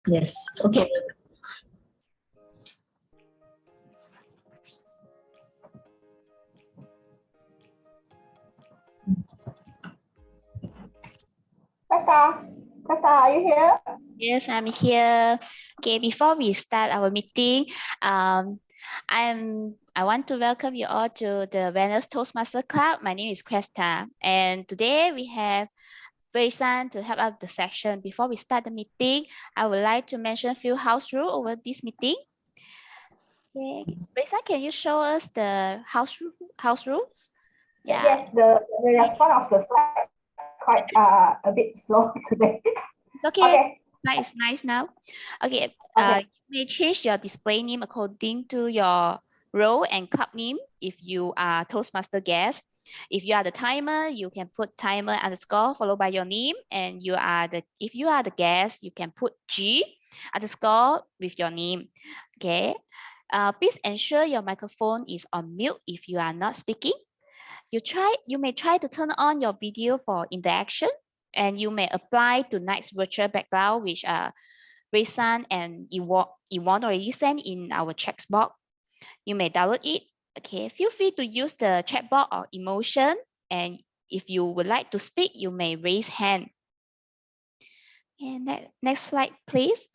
Yes. Okay. Krista, are you here? Yes, I'm here. Okay, before we start our meeting, I want to welcome you all to the Venus Toastmaster Club. My name is Krista, and today we have Vaisan to help out the section. Before we start the meeting, I would like to mention a few house rules over this meeting. Okay, Vaisan, can you show us the house rules? Yeah. Yes, the response of the slide quite a bit slow today. Okay. Okay. Nice, nice now. Okay. Okay. You may change your display name according to your role and club name if you are Toastmaster guest. If you are the timer, you can put timer underscore followed by your name. And if you are the guest, you can put G underscore with your name. Okay. Please ensure your microphone is on mute if you are not speaking. You may try to turn on your video for interaction, and you may apply tonight's virtual background, which Raysan and Yvonne already sent in our chat box. You may download it. Okay, feel free to use the chat box or emotion, and if you would like to speak, you may raise hand. And next slide, please.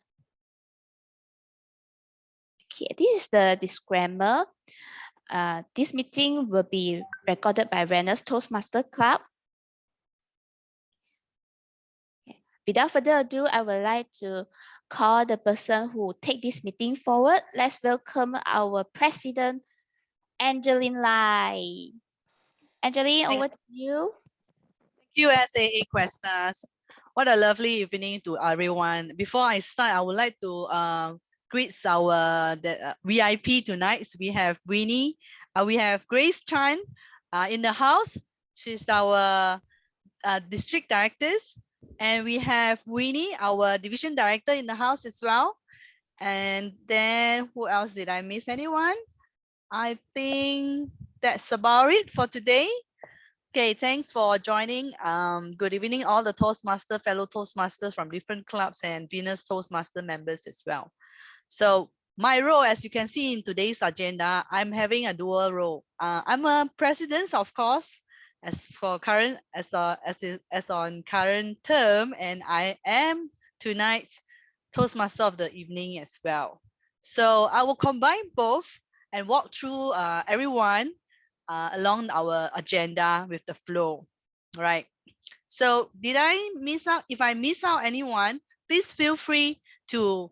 Okay, this is the disclaimer. This meeting will be recorded by Venus Toastmaster Club. Without further ado, I would like to call the person who take this meeting forward. Let's welcome our president, Angeline Lai. Angeline, over to you. Thank you, SAA Questas. What a lovely evening to everyone. Before I start, I would like to greet our VIP tonight. So we have Winnie, we have Grace Chan in the house. She's our district directors. And we have Winnie, our division director in the house as well. And then who else? Did I miss anyone? I think that's about it for today. Okay, thanks for joining. Good evening, all the fellow Toastmasters from different clubs and Venus Toastmaster members as well. So my role, as you can see in today's agenda, I'm having a dual role. I'm a president, of course, as on current term, and I am tonight's Toastmaster of the evening as well. So I will combine both and walk through everyone along our agenda with the flow, right? So did I miss out? If I miss out anyone, please feel free to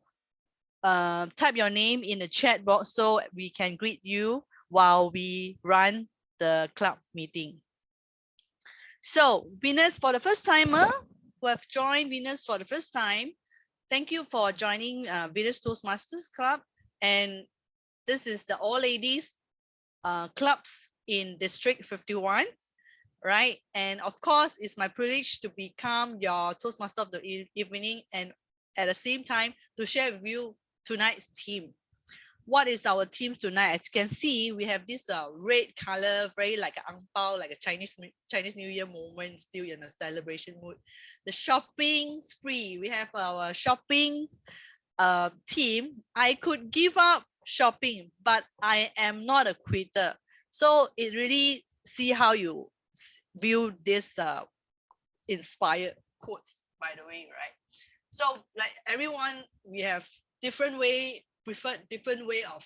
type your name in the chat box so we can greet you while we run the club meeting. So Venus, for the first timer who have joined Venus for the first time, thank you for joining Venus Toastmasters Club. And this is the all ladies clubs in District 51, right? And of course, it's my privilege to become your Toastmaster of the evening, and at the same time to share with you tonight's theme. What is our theme tonight? As you can see, we have this red color, very like an ang pao, like a Chinese New Year moment, still in a celebration mood. The shopping spree. We have our shopping theme. I could give up shopping, but I am not a quitter. So it really see how you view this inspired quotes, by the way, right? So like everyone, we have preferred different way of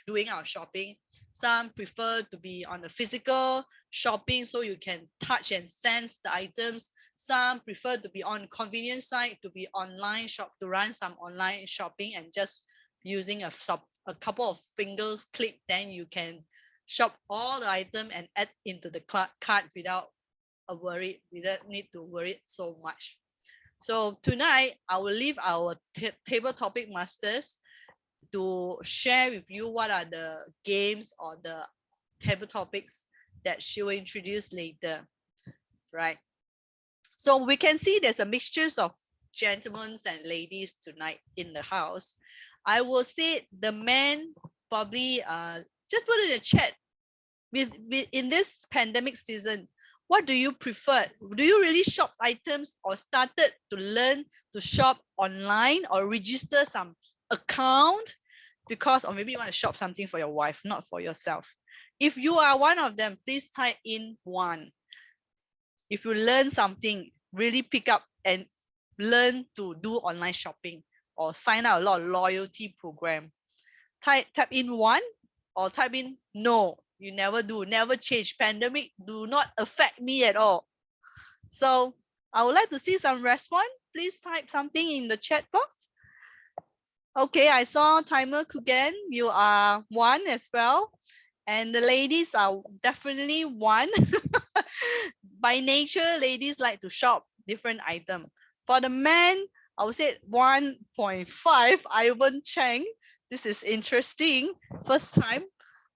doing our shopping. Some prefer to be on the physical shopping so you can touch and sense the items. Some prefer to be on convenience side, to be online to run some online shopping and just using a couple of fingers click, then you can shop all the item and add into the cart without a worry. We don't need to worry so much. So tonight I will leave our table topic masters to share with you what are the games or the table topics that she will introduce later, right? So we can see there's a mixture of gentlemen and ladies tonight in the house. I will say the men probably just put in the chat. In this pandemic season, What do you prefer? Do you really shop items or started to learn to shop online or register some account because, or maybe you want to shop something for your wife, not for yourself? If you are one of them, please type in 1. If you learn something, really pick up and learn to do online shopping or sign up a lot of loyalty program. Type in 1 or type in no. You never do, never change. Pandemic do not affect me at all. So I would like to see some response. Please type something in the chat box. Okay, I saw Timer Kugan. You are 1 as well. And the ladies are definitely 1. By nature, ladies like to shop different item. For the men, I would say 1.5. Ivan Cheng. This is interesting. First time.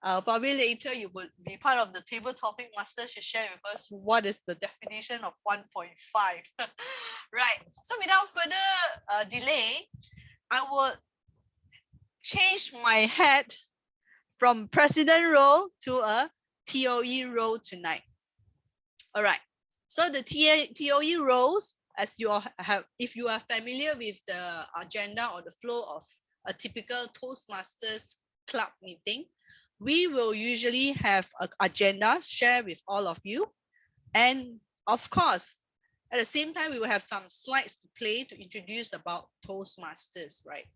Probably later you would be part of the table topic master to share with us what is the definition of 1.5. Right. So without further delay, I will change my hat from president role to a TOE role tonight. All right. So the TOE roles, as you all have, if you are familiar with the agenda or the flow of a typical Toastmasters Club meeting, we will usually have an agenda share with all of you. And of course, at the same time, we will have some slides to play to introduce about Toastmasters, right?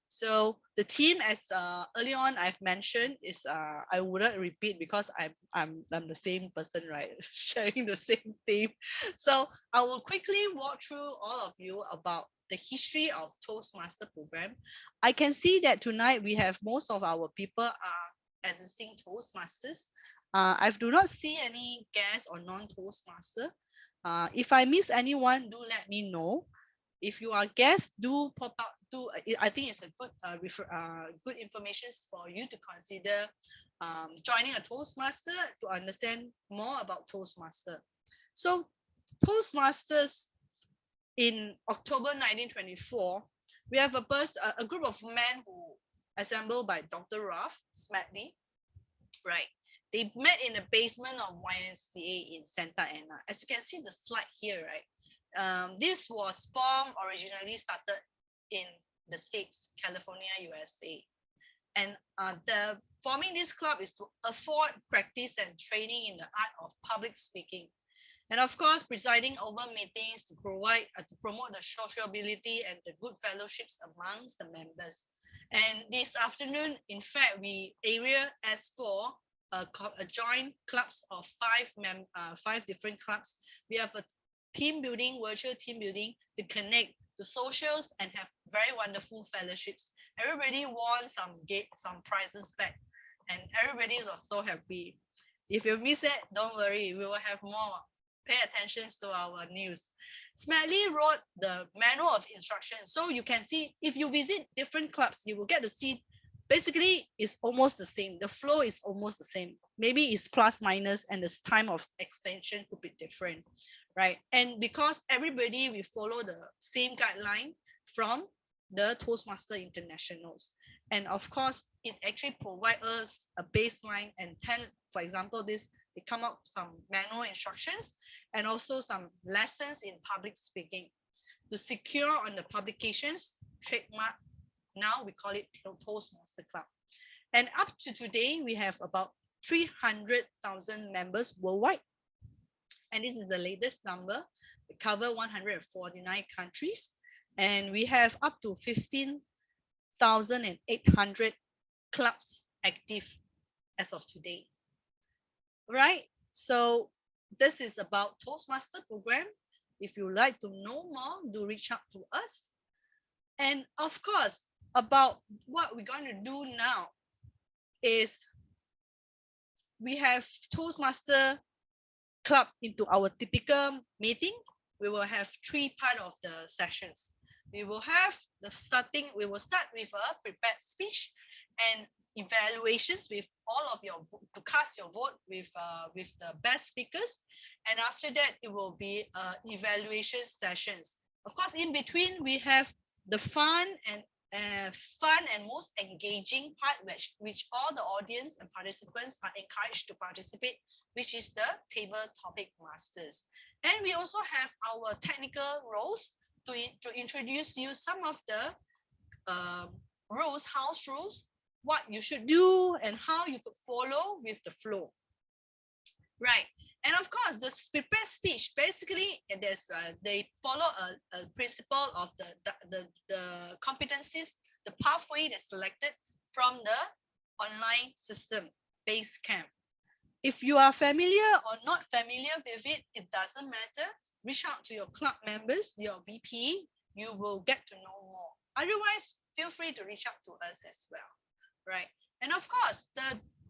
So the team, as early on I've mentioned, is I wouldn't repeat because I'm the same person, right? Sharing the same theme. So I will quickly walk through all of you about the history of Toastmaster program. I can see that tonight we have most of our people are existing Toastmasters. I do not see any guests or non-Toastmaster. If I miss anyone, do let me know. If you are guests, do pop up. I think it's a good good information for you to consider joining a Toastmaster to understand more about Toastmaster. So Toastmasters in October 1924, we have a group of men who assembled by Dr. Ralph Smedley, right? They met in the basement of YMCA in Santa Ana. As you can see the slide here, right? This was formed originally started in the States, California, USA. And the forming this club is to afford practice and training in the art of public speaking. And of course, presiding over meetings to provide to promote the sociability and the good fellowships amongst the members. And this afternoon, in fact, we area S4 a joint clubs of 5 different clubs. We have a team building, virtual team building to connect the socials and have very wonderful fellowships. Everybody won some prizes back, and everybody was so happy. If you miss it, don't worry, we will have more. Pay attention to our news. Smedley wrote the manual of instructions. So you can see, if you visit different clubs, you will get to see, basically it's almost the same. The flow is almost the same. Maybe it's plus minus and the time of extension could be different, right? And because everybody will follow the same guideline from the Toastmaster Internationals. And of course, it actually provides us a baseline and 10, for example, this, they come up some manual instructions and also some lessons in public speaking to secure on the publications trademark. Now we call it Toastmaster Club. And up to today, we have about 300,000 members worldwide. And this is the latest number. We cover 149 countries. And we have up to 15,800 clubs active as of today. Right? So this is about Toastmaster program. If you like to know more, do reach out to us. And of course, about what we're going to do now is we have Toastmaster Club into our typical meeting. We will have 3 parts of the sessions. We will have the starting, we will start with a prepared speech and evaluations with all of your, to cast your vote with the best speakers. And after that, it will be evaluation sessions. Of course, in between, we have the fun and fun and most engaging part, which all the audience and participants are encouraged to participate, which is the table topic masters. And we also have our technical roles to introduce you some of the rules, house rules, what you should do and how you could follow with the flow. Right. And of course, the prepared speech, basically, they follow a principle of the competencies, the pathway that's selected from the online system, Basecamp. If you are familiar or not familiar with it, it doesn't matter. Reach out to your club members, your VP, you will get to know more. Otherwise, feel free to reach out to us as well. Right. And of course,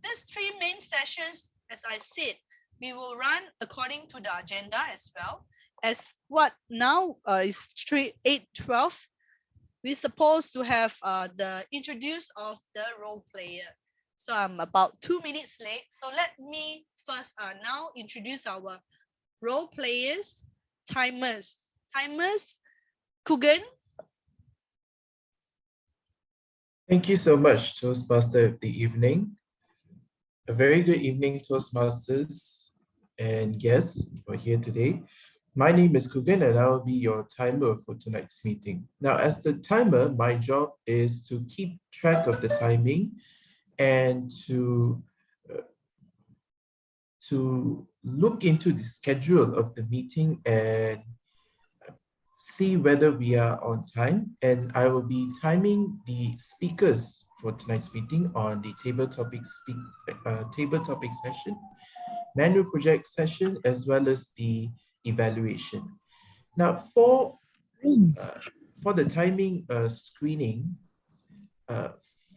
these 3 main sessions, as I said, we will run according to the agenda as well. As what now is 8:12, we're supposed to have the introduce of the role player. So I'm about 2 minutes late. So let me first now introduce our role players, timers. Kugan. Thank you so much, Toastmaster of the evening. A very good evening, Toastmasters and guests who are here today. My name is Kugan and I will be your timer for tonight's meeting. Now, as the timer, my job is to keep track of the timing and to look into the schedule of the meeting and see whether we are on time. And I will be timing the speakers for tonight's meeting on the table topic session, manual project session, as well as the evaluation. Now, for the timing screening,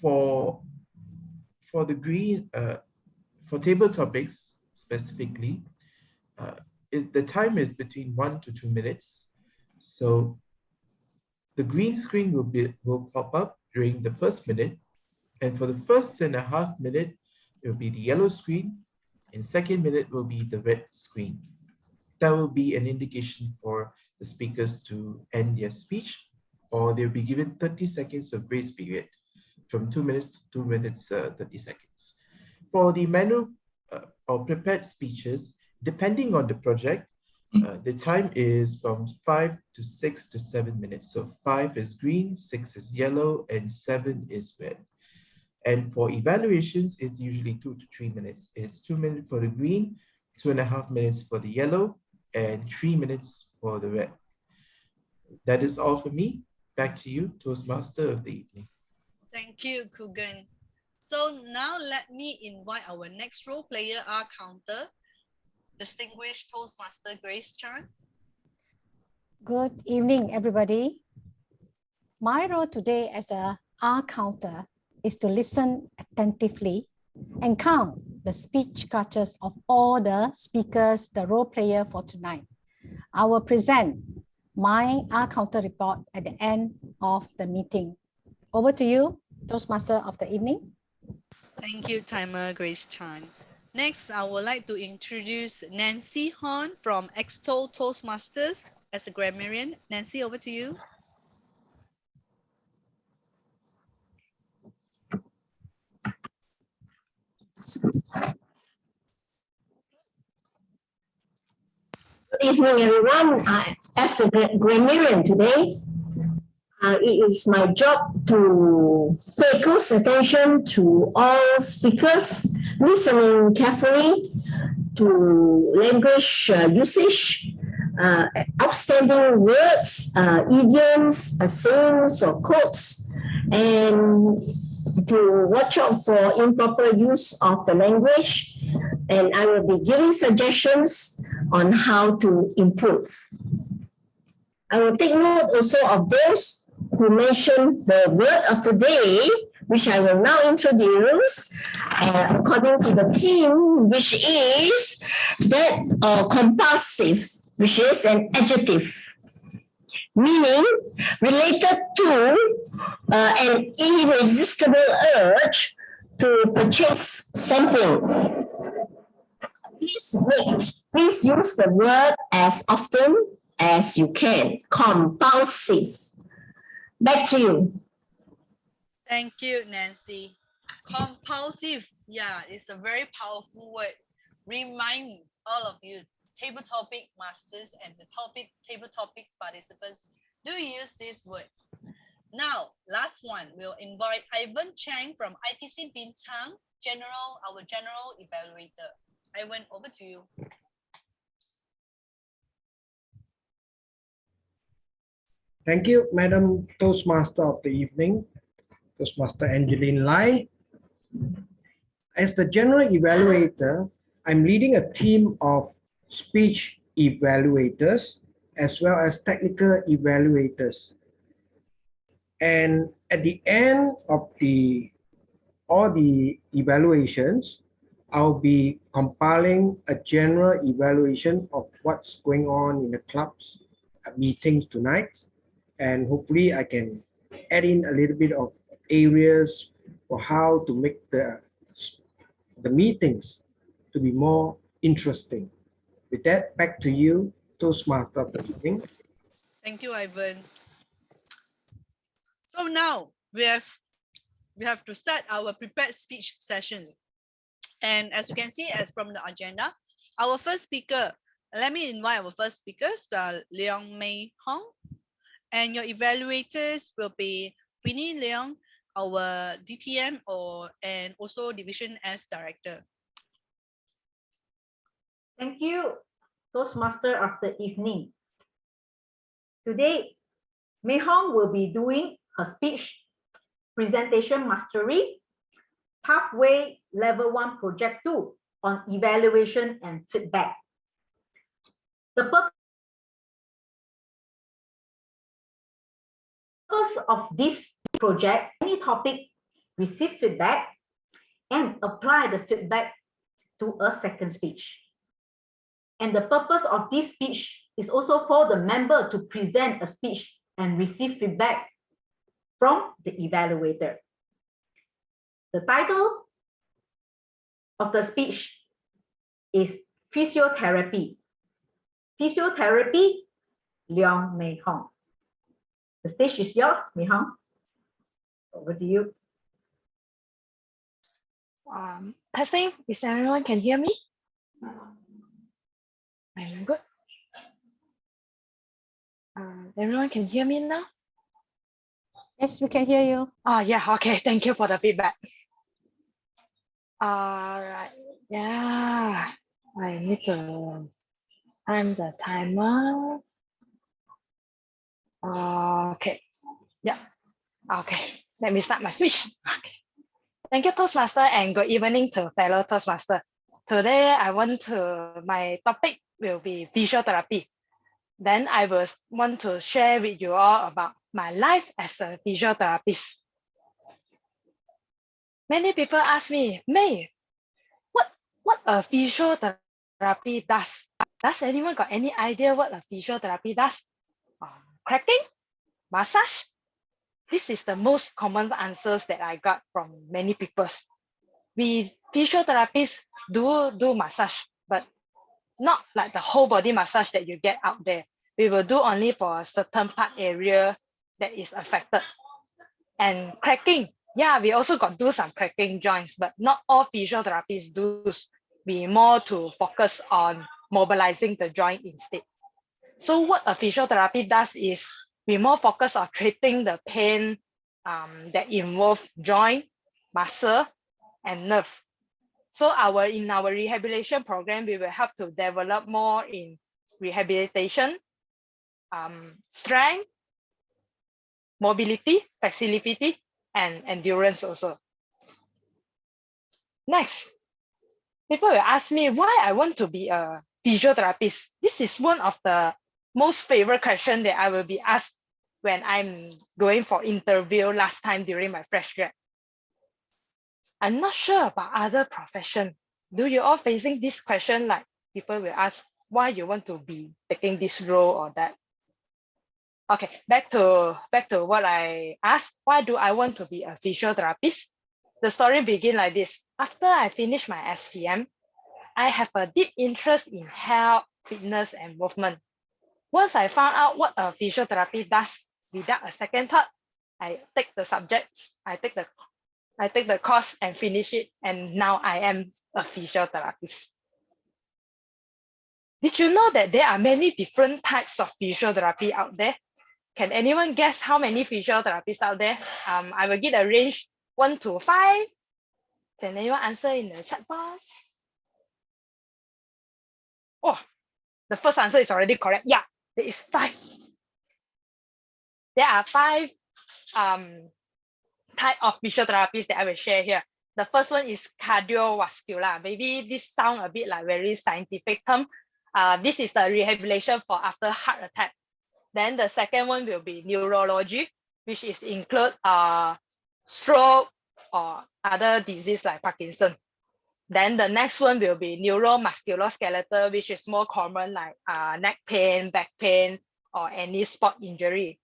for table topics specifically, the time is between 1 to 2 minutes. So the green screen will pop up during the first minute, and for the first and a half minute, it will be the yellow screen. In second minute will be the red screen. That will be an indication for the speakers to end their speech, or they'll be given 30 seconds of grace period, from 2 minutes to 2 minutes, 30 seconds. For the manual or prepared speeches, depending on the project, the time is from 5 to 6 to 7 minutes. So 5 is green, 6 is yellow, and 7 is red. And for evaluations, it's usually 2 to 3 minutes. It's 2 minutes for the green, 2.5 minutes for the yellow, and 3 minutes for the red. That is all for me. Back to you, Toastmaster of the evening. Thank you, Kugan. So now let me invite our next role player, our counter, distinguished Toastmaster Grace Chan. Good evening, everybody. My role today as the R counter is to listen attentively and count the speech clutches of all the speakers, the role player for tonight. I will present my R counter report at the end of the meeting. Over to you, Toastmaster of the evening. Thank you, timer Grace Chan. Next, I would like to introduce Nancy Horn from Extol Toastmasters as a grammarian. Nancy, over to you. Good evening, everyone. As a grammarian today, it is my job to pay close attention to all speakers, listening carefully to language usage, outstanding words, idioms, sayings or quotes, and to watch out for improper use of the language. And I will be giving suggestions on how to improve. I will take note also of those who mentioned the word of the day, which I will now introduce according to the theme, which is that compulsive, which is an adjective, meaning related to an irresistible urge to purchase something. Please use the word as often as you can. Compulsive. Back to you. Thank you, Nancy. Compulsive, yeah, it's a very powerful word. Remind all of you, table topic masters and the table topics participants, do use these words. Now, last one, we'll invite Ivan Chang from ITC Bintang, our general evaluator. Ivan, over to you. Thank you, Madam Toastmaster of the evening, Toastmaster Angeline Lai. As the general evaluator, I'm leading a team of speech evaluators as well as technical evaluators. And at the end of all the evaluations, I'll be compiling a general evaluation of what's going on in the club's meetings tonight. And hopefully I can add in a little bit of areas for how to make the meetings to be more interesting. With that, back to you, Toastmaster of the evening. Thank you, Ivan. So now we have to start our prepared speech sessions. And as you can see, as from the agenda, our first speaker, let me invite our first speakers, Leong Mei Hong. And your evaluators will be Winnie Leong, our DTM and also Division S Director. Thank you, Toastmaster of the evening. Today, Mei Hong will be doing her speech, Presentation Mastery, Pathway Level 1 Project 2 on Evaluation and Feedback. The purpose of this project, any topic, receive feedback and apply the feedback to a second speech. And the purpose of this speech is also for the member to present a speech and receive feedback from the evaluator. The title of the speech is Physiotherapy. Physiotherapy, Leong Mei Hong. The stage is yours, Mei Hong. Over to you. Testing, is everyone can hear me? I'm good. Everyone can hear me now? Yes, we can hear you. Oh, yeah, okay. Thank you for the feedback. All right, yeah. I need to time the timer. Okay, yeah. Okay, let me start my speech. Okay. Thank you, Toastmaster, and good evening to fellow Toastmaster. Today, my topic will be physiotherapy. Then I will want to share with you all about my life as a physiotherapist. Many people ask me, May, what a physiotherapy does? Does anyone got any idea what a physiotherapy does? Cracking? Massage? This is the most common answers that I got from many people. We physiotherapists do massage, but not like the whole body massage that you get out there. We will do only for a certain part area that is affected. And cracking, yeah, we also got do some cracking joints, but not all physiotherapists do. We more to focus on mobilizing the joint instead. So what a physiotherapy does is we more focus on treating the pain that involve joint, muscle, and nerve. So in our rehabilitation program, we will help to develop more in rehabilitation, strength, mobility, flexibility, and endurance also. Next, people will ask me why I want to be a physiotherapist. This is one of the most favorite question that I will be asked when I'm going for interview last time during my fresh grad. I'm not sure about other profession. Do you all facing this question, like people will ask why you want to be taking this role or that? Okay, back to what I asked. Why do I want to be a physiotherapist? The story begins like this. After I finished my SPM, I have a deep interest in health, fitness, and movement. Once I found out what a physiotherapy does, without a second thought, I take the subjects, I take the course and finish it, and now I am a physiotherapist. Did you know that there are many different types of physiotherapy out there? Can anyone guess how many physiotherapists out there? I will give a range 1 to 5. Can anyone answer in the chat box? Oh, the first answer is already correct. Yeah, there is 5. There are 5 type of physiotherapies that I will share here. The first one is cardiovascular. Maybe this sound a bit like very scientific term. This is the rehabilitation for after heart attack. Then the second one will be neurology, which is include stroke or other disease like Parkinson. Then the next one will be neuromusculoskeletal, which is more common like neck pain, back pain, or any sport injury.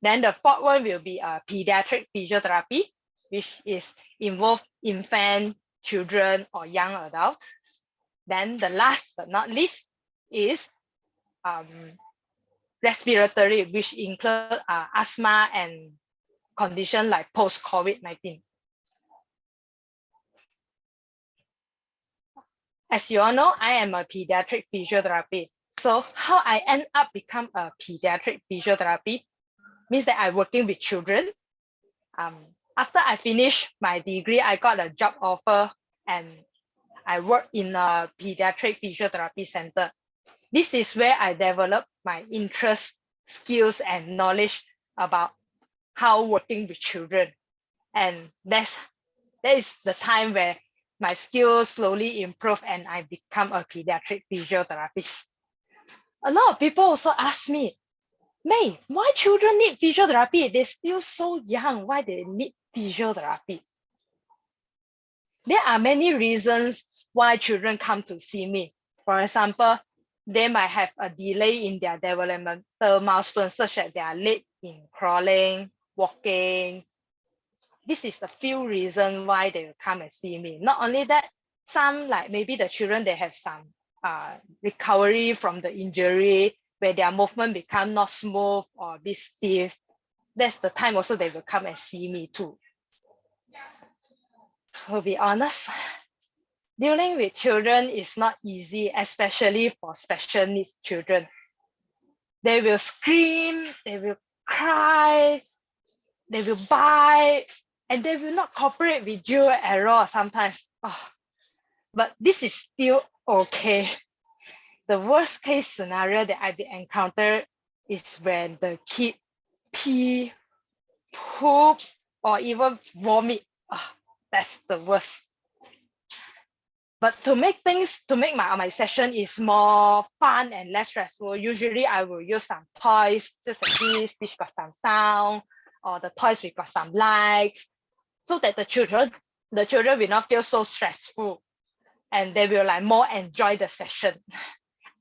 Then the fourth one will be pediatric physiotherapy, which is involve infant, children, or young adults. Then the last but not least is respiratory, which include asthma and condition like post-COVID-19. As you all know, I am a pediatric physiotherapy. So how I end up become a pediatric physiotherapy means that I'm working with children. After I finished my degree, I got a job offer and I work in a pediatric physiotherapy center. This is where I develop my interest, skills, and knowledge about how working with children. And that is the time where my skills slowly improve and I become a pediatric physiotherapist. A lot of people also ask me, May, why children need physiotherapy? They're still so young. Why they need physiotherapy? There are many reasons why children come to see me. For example, they might have a delay in their developmental milestones, such as they are late in crawling, walking. This is the few reasons why they will come and see me. Not only that, some like maybe the children, they have some recovery from the injury where their movement become not smooth or a bit stiff. That's the time also they will come and see me too. To be honest, dealing with children is not easy, especially for special needs children. They will scream, they will cry, they will bite, and they will not cooperate with you at all sometimes. Oh, but this is still okay. The worst case scenario that I've encountered is when the kid pee, poop, or even vomit. Oh, that's the worst. But to make my session is more fun and less stressful, usually I will use some toys, just like this, which got some sound, or the toys which got some lights, so that the children will not feel so stressful and they will like more enjoy the session.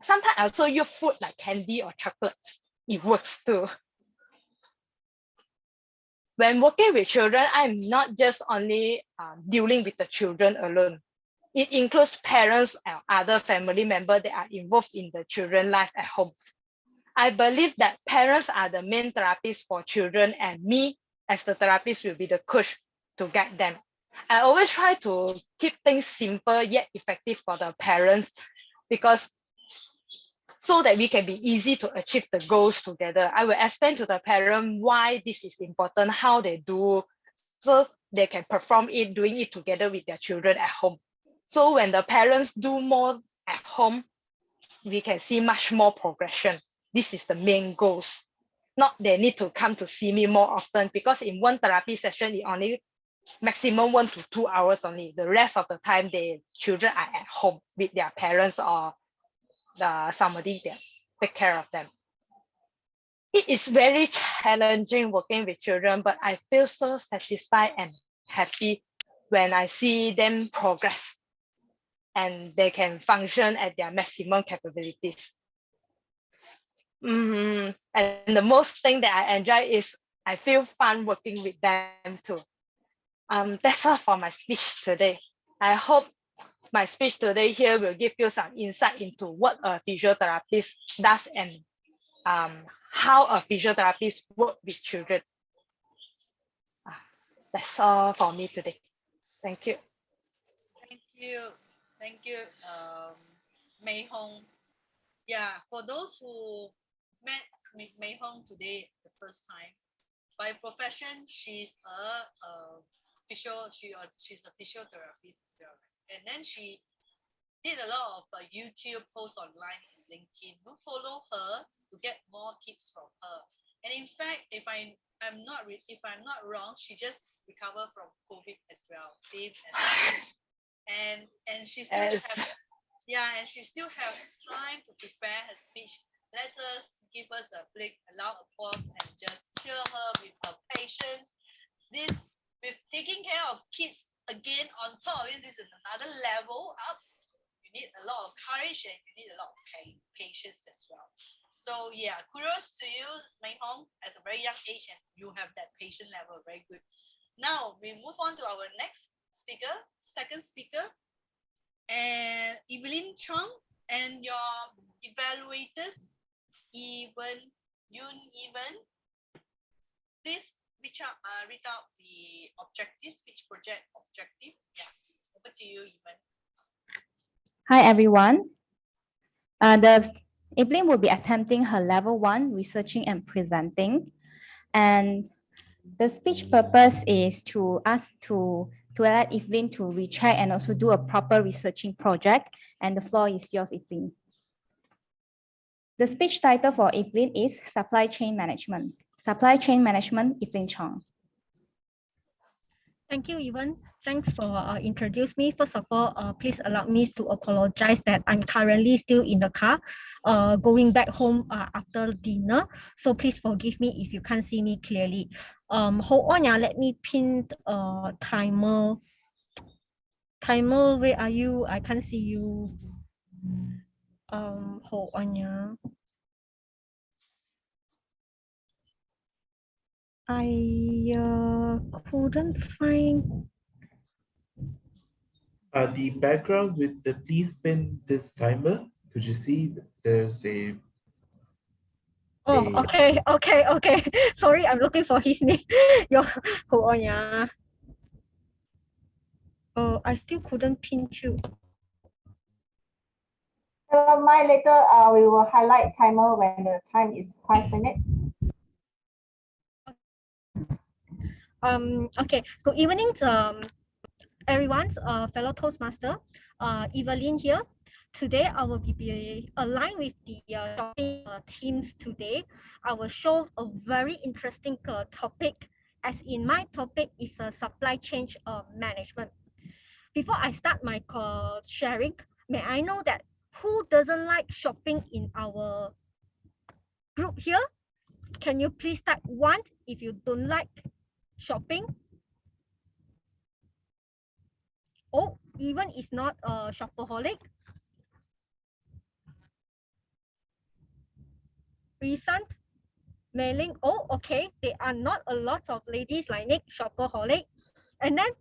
Sometimes I also use food like candy or chocolates. It works too. When working with children, I'm not just only dealing with the children alone. It includes parents and other family members that are involved in the children's life at home. I believe that parents are the main therapists for children, and me as the therapist will be the coach to guide them. I always try to keep things simple yet effective for the parents, because so that we can be easy to achieve the goals together. I will explain to the parent why this is important, how they do, so they can perform it, doing it together with their children at home. So when the parents do more at home, we can see much more progression. This is the main goals. Not they need to come to see me more often, because in one therapy session, it only maximum 1 to 2 hours only. The rest of the time, the children are at home with their parents or somebody that take care of them. It is very challenging working with children, but I feel so satisfied and happy when I see them progress and they can function at their maximum capabilities. And the most thing that I enjoy is I feel fun working with them too. That's all for my speech today. I hope my speech today here will give you some insight into what a physiotherapist does and how a physiotherapist works with children. That's all for me today. Thank you. Thank you. Thank you, Mei Hong. Yeah, for those who met Mei Hong today the first time, by profession, she's she's a physiotherapist as well. And then she did a lot of YouTube posts online and LinkedIn. Do follow her to get more tips from her. And in fact, if I'm not wrong, she just recovered from COVID as well, same as me. And she still Yes. have and she still have time to prepare her speech. Let us give us a loud applause and just cheer her with her patience. This with taking care of kids again on top of it, this is another level up. You need a lot of courage and you need a lot of patience as well. So yeah, kudos to you, Mei Hong, at a very young age, and you have that patient level, very good. Now we move on to our next speaker, second speaker, and Evelyn Chung, and your evaluators, Yun, please read out the objective, speech project objective. Yeah, over to you, Evan. Hi, everyone. Evelyn will be attempting her level 1 researching and presenting. And the speech purpose is to let Evelyn to recheck and also do a proper researching project. And the floor is yours, Evelyn. The speech title for Evelyn is Supply Chain Management. Supply Chain Management, Evelyn Chong. Thank you, Evan. Thanks for introducing me. First of all, please allow me to apologize that I'm currently still in the car, going back home after dinner. So please forgive me if you can't see me clearly. Hold on, let me pin timer. Timer, where are you? I can't see you. Hold on, I couldn't find. The background with the please spin this timer. Could you see there's a Okay. Sorry, I'm looking for his name. Hold on, I still couldn't pin you. My later, we will highlight timer when the time is 5 minutes. Okay. Good evening, everyone, fellow Toastmaster, Evelyn here. Today, I will be aligned with the shopping teams today. I will show a very interesting topic, as in my topic is supply chain management. Before I start my sharing, may I know that who doesn't like shopping in our group here? Can you please type 1 if you don't like shopping? Oh, even is not a shopaholic. Recent mailing. Oh, okay. There are not a lot of ladies like me shopaholic. And then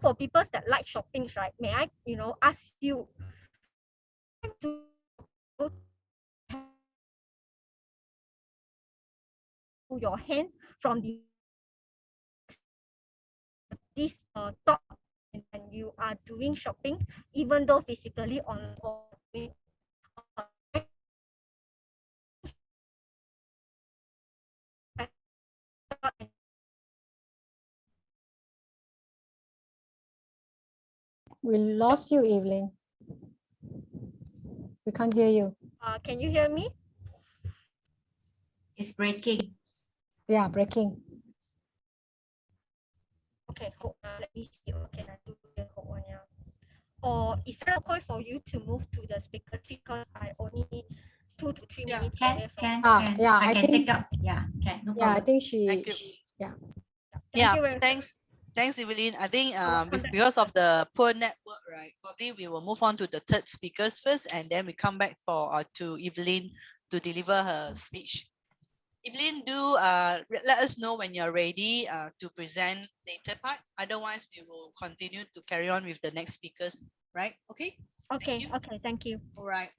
for people that like shopping, right? May I ask you to your hand from this top and you are doing shopping, even though physically on We lost you, Evelyn. We can't hear you. Can you hear me? It's breaking. Yeah, breaking. Okay, hold on. Let me see. Okay, I do hold on. Or is that okay for you to move to the speaker because I only need 2 to 3 minutes. Can. Yeah, I can think, take up. Yeah, can. No yeah, I problem. think she. Thank you. Yeah. Thank you very Thanks. Thanks, Evelyn. I think because of the poor network, right? Probably we will move on to the third speakers first, and then we come back to Evelyn to deliver her speech. Evelyn, do let us know when you're ready to present later part. Otherwise, we will continue to carry on with the next speakers, right? Okay? Okay, thank you. All right.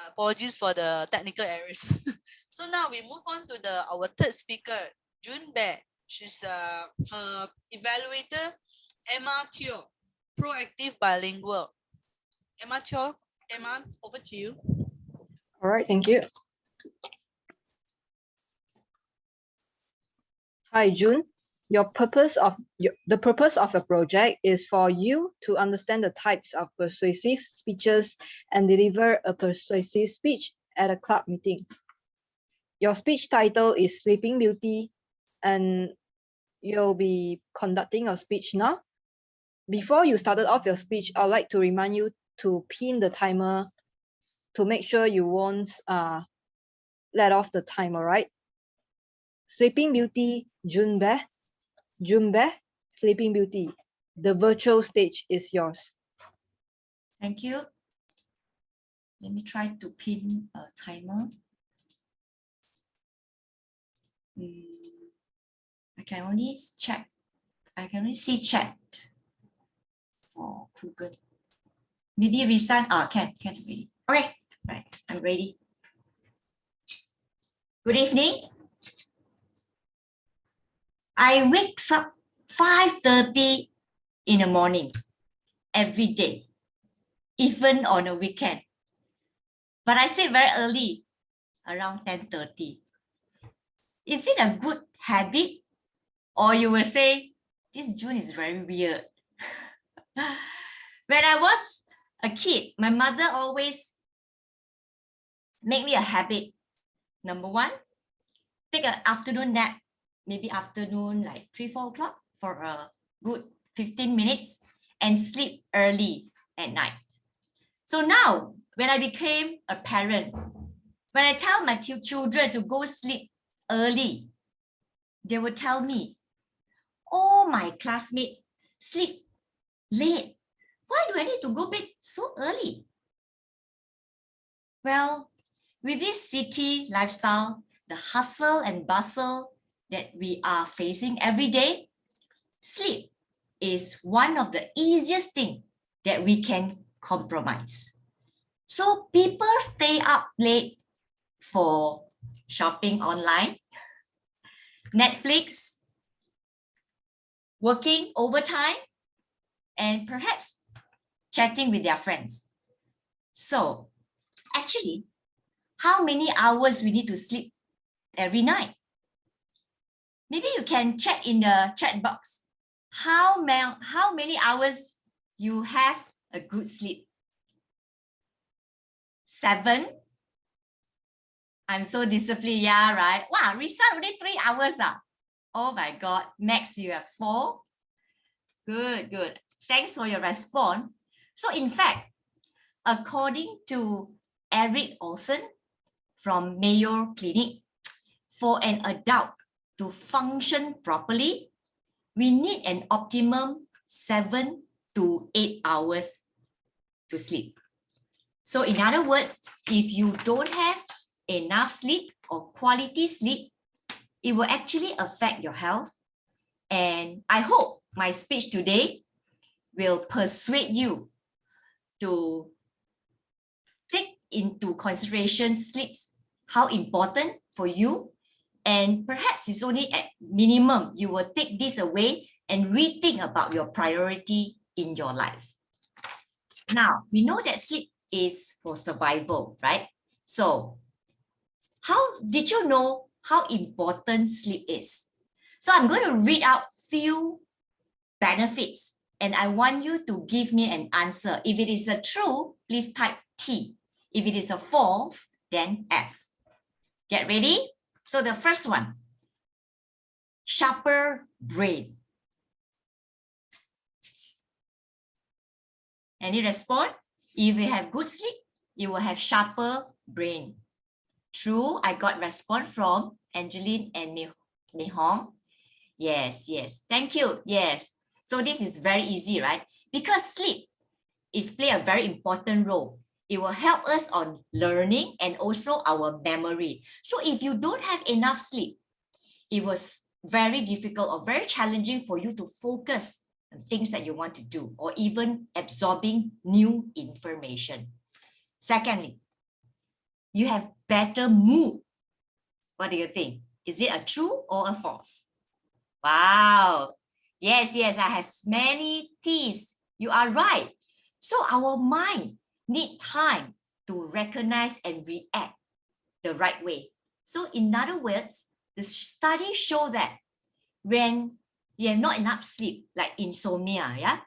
Apologies for the technical errors. So now we move on to our third speaker, Jun Bae. She's her evaluator, Emma Teo, proactive bilingual. Emma Teo, Emma, over to you. All right, thank you. Hi, June. The purpose of a project is for you to understand the types of persuasive speeches and deliver a persuasive speech at a club meeting. Your speech title is Sleeping Beauty, and you'll be conducting your speech now. Before you started off your speech, I'd like to remind you to pin the timer to make sure you won't let off the timer, right? Sleeping Beauty, Junbe, Sleeping Beauty. The virtual stage is yours. Thank you. Let me try to pin a timer. I can only see chat for Google. Maybe resign. Can ready. Okay, right. I'm ready. Good evening. I wake up 5:30 in the morning every day, even on a weekend. But I sleep very early, around 10:30. Is it a good habit? Or you will say, this June is very weird. When I was a kid, my mother always made me a habit. Number one, take an afternoon nap, maybe afternoon like 3-4 o'clock for a good 15 minutes and sleep early at night. So now, when I became a parent, when I tell my children to go sleep early, they will tell me, oh, my classmate sleep late. Why do I need to go bed so early? Well, with this city lifestyle, the hustle and bustle that we are facing every day, sleep is one of the easiest things that we can compromise. So people stay up late for shopping online, Netflix, working overtime, and perhaps chatting with their friends. So actually, how many hours we need to sleep every night? Maybe you can check in the chat box how many hours you have a good sleep. 7. I'm so disciplined, yeah, right? Wow, Risa only 3 hours. Oh my God, Max, you have 4. Good, good. Thanks for your response. So in fact, according to Eric Olson from Mayo Clinic, for an adult to function properly, we need an optimum 7 to 8 hours to sleep. So in other words, if you don't have enough sleep or quality sleep, it will actually affect your health. And I hope my speech today will persuade you to take into consideration sleep, how important for you. And perhaps it's only at minimum, you will take this away and rethink about your priority in your life. Now, we know that sleep is for survival, right? So how did you know how important sleep is? So I'm going to read out few benefits and I want you to give me an answer. If it is a true, please type T. If it is a false, then F. Get ready? So the first one, sharper brain. Any response? If you have good sleep, you will have sharper brain. True, I got response from Angeline and Mihong. Yes, yes. Thank you. Yes. So this is very easy, right? Because sleep is play a very important role. It will help us on learning and also our memory. So if you don't have enough sleep, it was very difficult or very challenging for you to focus on things that you want to do or even absorbing new information. Secondly, you have better mood. What do you think? Is it a true or a false? Wow. Yes, yes, I have many T's. You are right. So our mind need time to recognize and react the right way. So in other words, the studies show that when you have not enough sleep, like insomnia, yeah,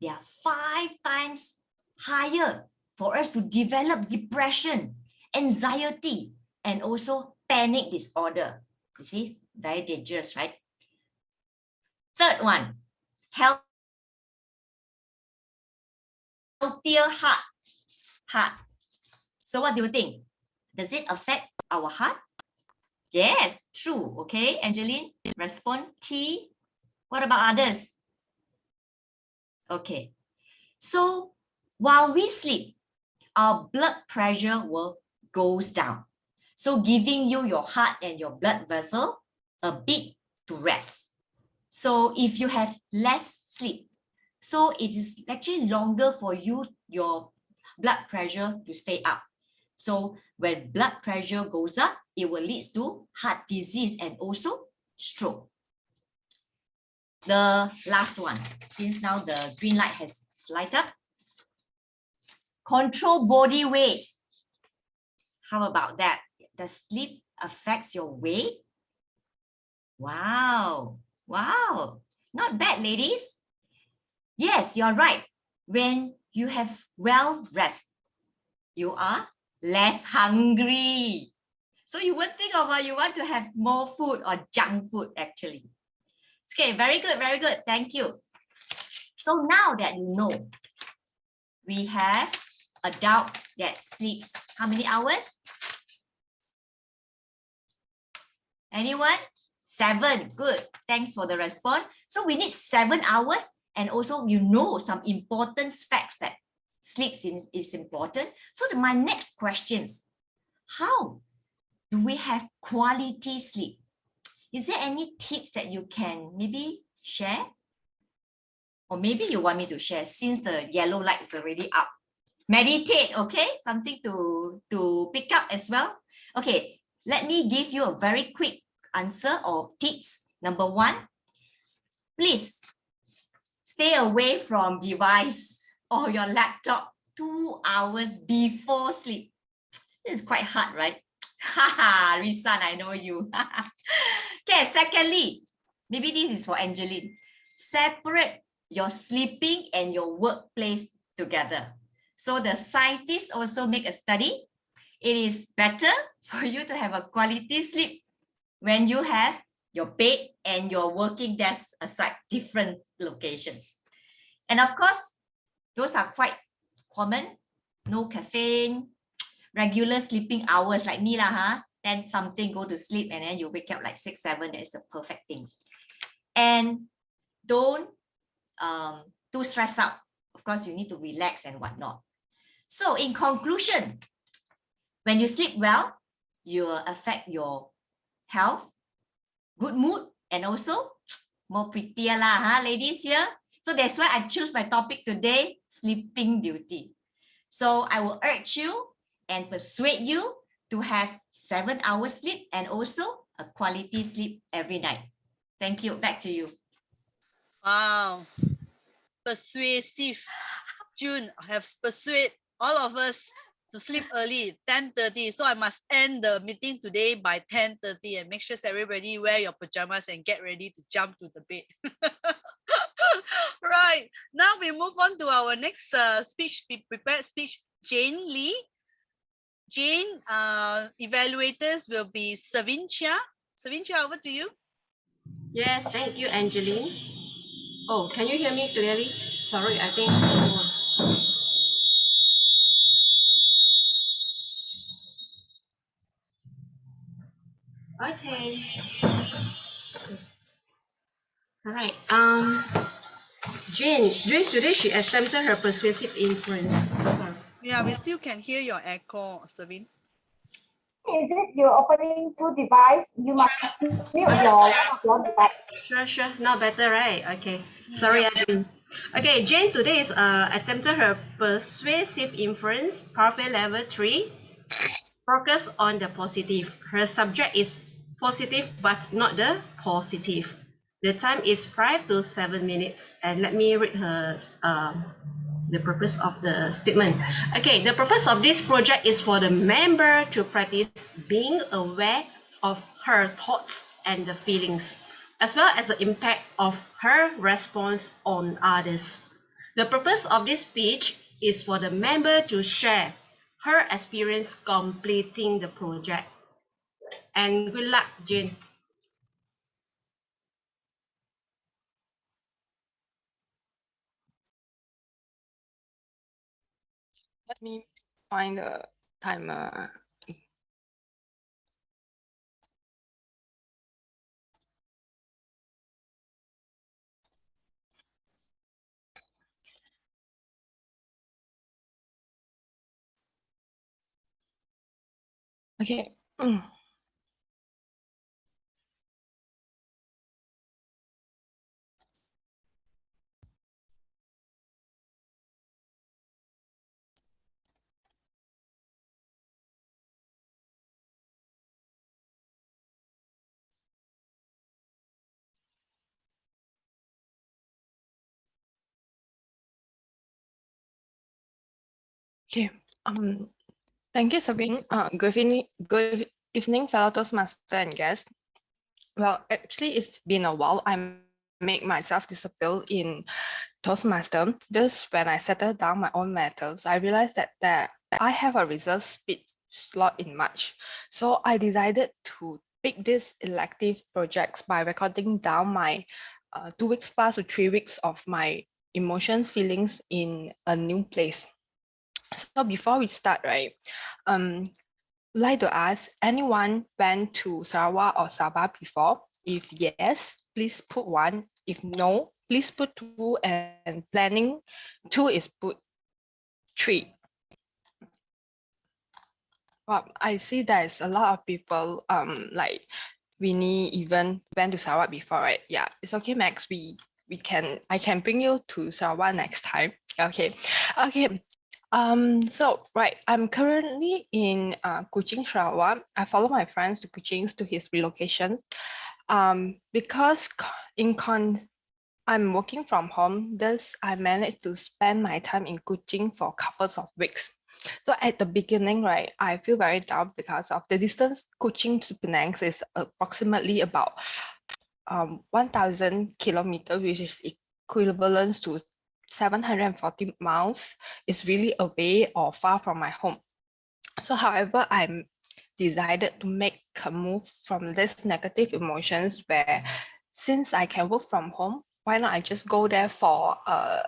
they are 5 times higher for us to develop depression, anxiety, and also panic disorder. You see, very dangerous, right? Third one, healthier heart. Heart. So what do you think? Does it affect our heart? Yes, true. Okay, Angeline, respond T. What about others? Okay, so while we sleep, our blood pressure will goes down. So giving you your heart and your blood vessel a bit to rest. So if you have less sleep, so it is actually longer for you, your blood pressure to stay up. So when blood pressure goes up, it will lead to heart disease and also stroke. The last one, since now the green light has light up. Control body weight. How about that? Does sleep affects your weight? Wow. Wow. Not bad, ladies. Yes, you're right. When you have well rest, you are less hungry. So you won't think about you want to have more food or junk food actually. Okay, very good, very good. Thank you. So now that you know, we have adult that sleeps how many hours? Anyone? 7. Good. Thanks for the response. So we need 7 hours, and also you know some important facts that sleep is important. So my next questions, how do we have quality sleep? Is there any tips that you can maybe share? Or maybe you want me to share since the yellow light is already up. Meditate, okay? Something to pick up as well. Okay, let me give you a very quick answer or tips. Number 1, please stay away from device or your laptop 2 hours before sleep. This is quite hard, right? Haha, Risan, I know you. Okay, secondly, maybe this is for Angeline. Separate your sleeping and your workplace together. So the scientists also make a study. It is better for you to have a quality sleep when you have your bed and your working desk aside, different location. And of course, those are quite common. No caffeine, regular sleeping hours like me lah, 10 something go to sleep and then you wake up like 6, 7. That is the perfect things. And don't too stress out. Of course, you need to relax and whatnot. So in conclusion, when you sleep well, you will affect your health, good mood, and also more prettier lah, ladies here. So that's why I choose my topic today, sleeping beauty. So I will urge you and persuade you to have 7 hours sleep and also a quality sleep every night. Thank you. Back to you. Wow. Persuasive. June have persuaded all of us to sleep early, 10:30. So I must end the meeting today by 10:30 and make sure everybody wear your pajamas and get ready to jump to the bed. Right. Now we move on to our next speech. Prepared speech, Jane Lee. Jane, evaluators will be Savincha. Savincha, over to you. Yes, thank you, Angeline. Oh, can you hear me clearly? Sorry, I think. Okay. All right. Jane today she attempted her persuasive influence. Sorry. Yeah, we still can hear your echo, Savin. Is it you're opening two devices? You must mute your device. Sure. Now better, right? Okay. Sorry, Jane. Okay, Jane today is attempted her persuasive influence, parfait level 3. Focus on the positive. Her subject is positive, but not the positive. The time is 5 to 7 minutes. And let me read her the purpose of the statement. Okay, the purpose of this project is for the member to practice being aware of her thoughts and the feelings, as well as the impact of her response on others. The purpose of this speech is for the member to share her experience completing the project. And good luck, Jane. Let me find the timer. Okay. Okay. Thank you, Sabine. Good evening, fellow Toastmaster and guests. Well, actually, it's been a while. I make myself disappear in Toastmaster. Just when I settled down my own matters, I realized that I have a reserved speech slot in March. So I decided to pick these elective projects by recording down my 2 weeks plus to 3 weeks of my emotions, feelings in a new place. So before we start, right, like to ask, anyone went to Sarawak or Sabah before? If yes, please put 1. If no, please put 2, and planning 2 is put 3. Well, I see there's a lot of people, like Winnie even went to Sarawak before, right? Yeah, it's okay, Max. I can bring you to Sarawak next time. Okay, okay. So right, I'm currently in Kuching, Sarawak. I follow my friends to Kuching to his relocation. Because I'm working from home, thus I managed to spend my time in Kuching for couples of weeks. So at the beginning, right, I feel very down because of the distance. Kuching to Penang is approximately about 1,000 kilometers, which is equivalent to 740 miles. Is really away or far from my home. So however, I'm decided to make a move from this negative emotions where since I can work from home, why not I just go there for a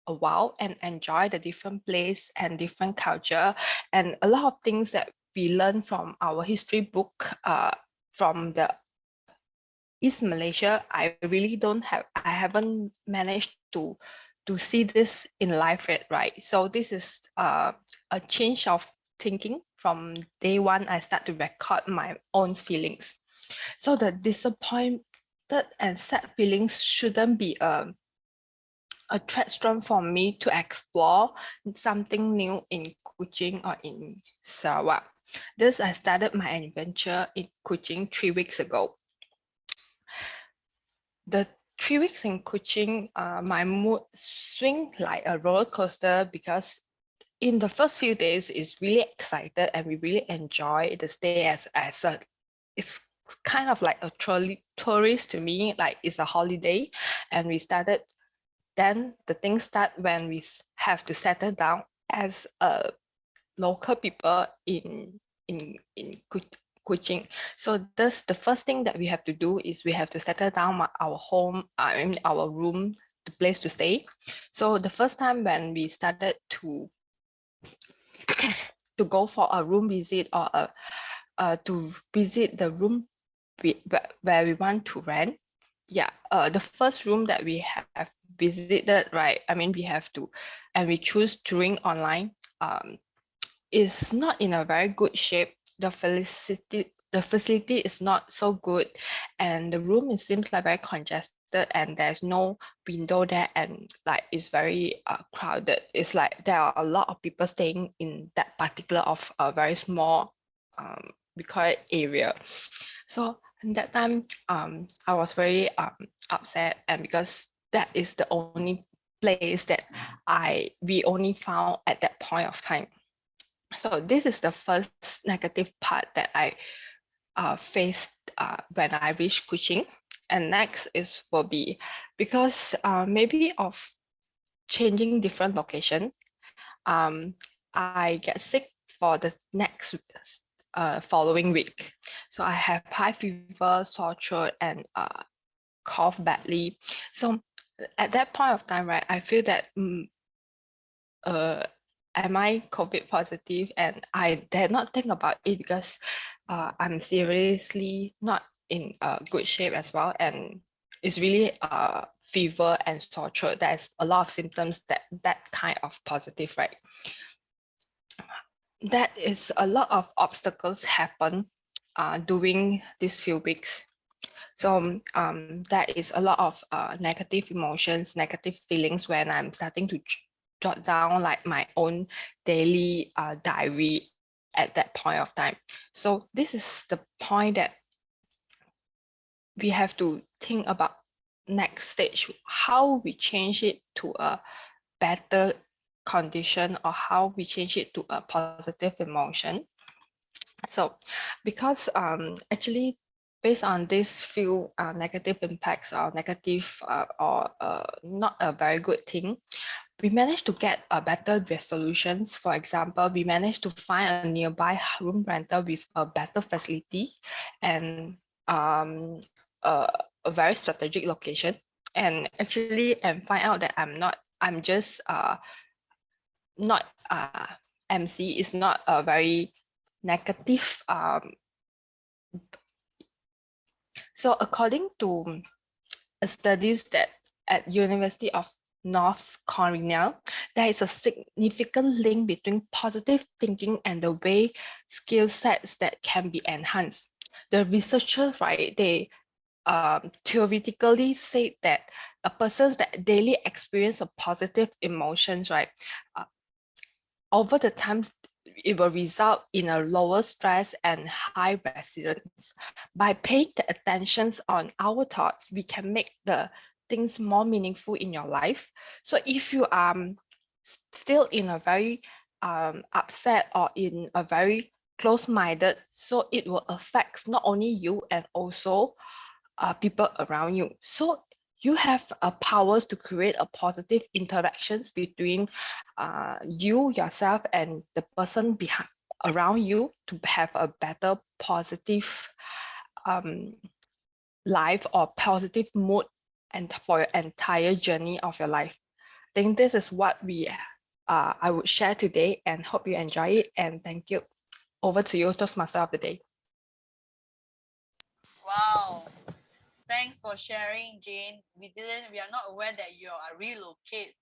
while and enjoy the different place and different culture and a lot of things that we learn from our history book from the East Malaysia. I haven't managed to see this in life yet, right? So this is a change of thinking from day one. I start to record my own feelings. So the disappointed and sad feelings shouldn't be a threat for me to explore something new in Kuching or in Sarawak. This I started my adventure in Kuching 3 weeks ago. The 3 weeks in Kuching, my mood swing like a roller coaster because in the first few days, it's really excited and we really enjoy the stay it's kind of like a tourist to me, like it's a holiday, and we started. Then the things start when we have to settle down as a local people in Kuching. So that's the first thing that we have to do is we have to settle down our home, our room, the place to stay. So the first time when we started to go for a room visit or to visit the room where we want to rent. Yeah, the first room that we have visited, right? I mean, we have to, and we choose during online. Is not in a very good shape. The facility is not so good, and the room it seems like very congested, and there's no window there, and like it's very crowded. It's like there are a lot of people staying in that particular of a very small we call it area. So And that time, I was very upset, and because that is the only place that we only found at that point of time. So this is the first negative part that I faced when I reached Kuching. And next will be because maybe of changing different location. Um, I get sick for the next following week. So I have high fever, sore throat, and cough badly. So at that point of time, right, I feel that am I COVID positive? And I dare not think about it because I'm seriously not in good shape as well. And it's really fever and sore throat. There's a lot of symptoms that kind of positive, right? That is a lot of obstacles happen during these few weeks. So that is a lot of negative emotions, negative feelings when I'm starting to jot down like my own daily diary at that point of time. So this is the point that we have to think about next stage, how we change it to a better condition or how we change it to a positive emotion. So because actually based on these few negative impacts or negative or not a very good thing, we managed to get a better resolutions. For example, we managed to find a nearby room rental with a better facility and a very strategic location. And actually, and find out that I'm just not MC is not a very negative. So according to studies that at University of North Carolina, there is a significant link between positive thinking and the way skill sets that can be enhanced. The researchers, right, they theoretically say that a person that daily experience of positive emotions, right, over the time, it will result in a lower stress and high resilience. By paying the attentions on our thoughts, we can make the things more meaningful in your life. So if you are still in a very upset or in a very close-minded, so it will affect not only you and also people around you. So you have powers to create a positive interactions between you, yourself, and the person behind around you to have a better positive life or positive mood and for your entire journey of your life. I think this is what I would share today and hope you enjoy it, and thank you. Over to you, Toastmaster of the day. Wow. Thanks for sharing, Jane. We are not aware that you are relocate.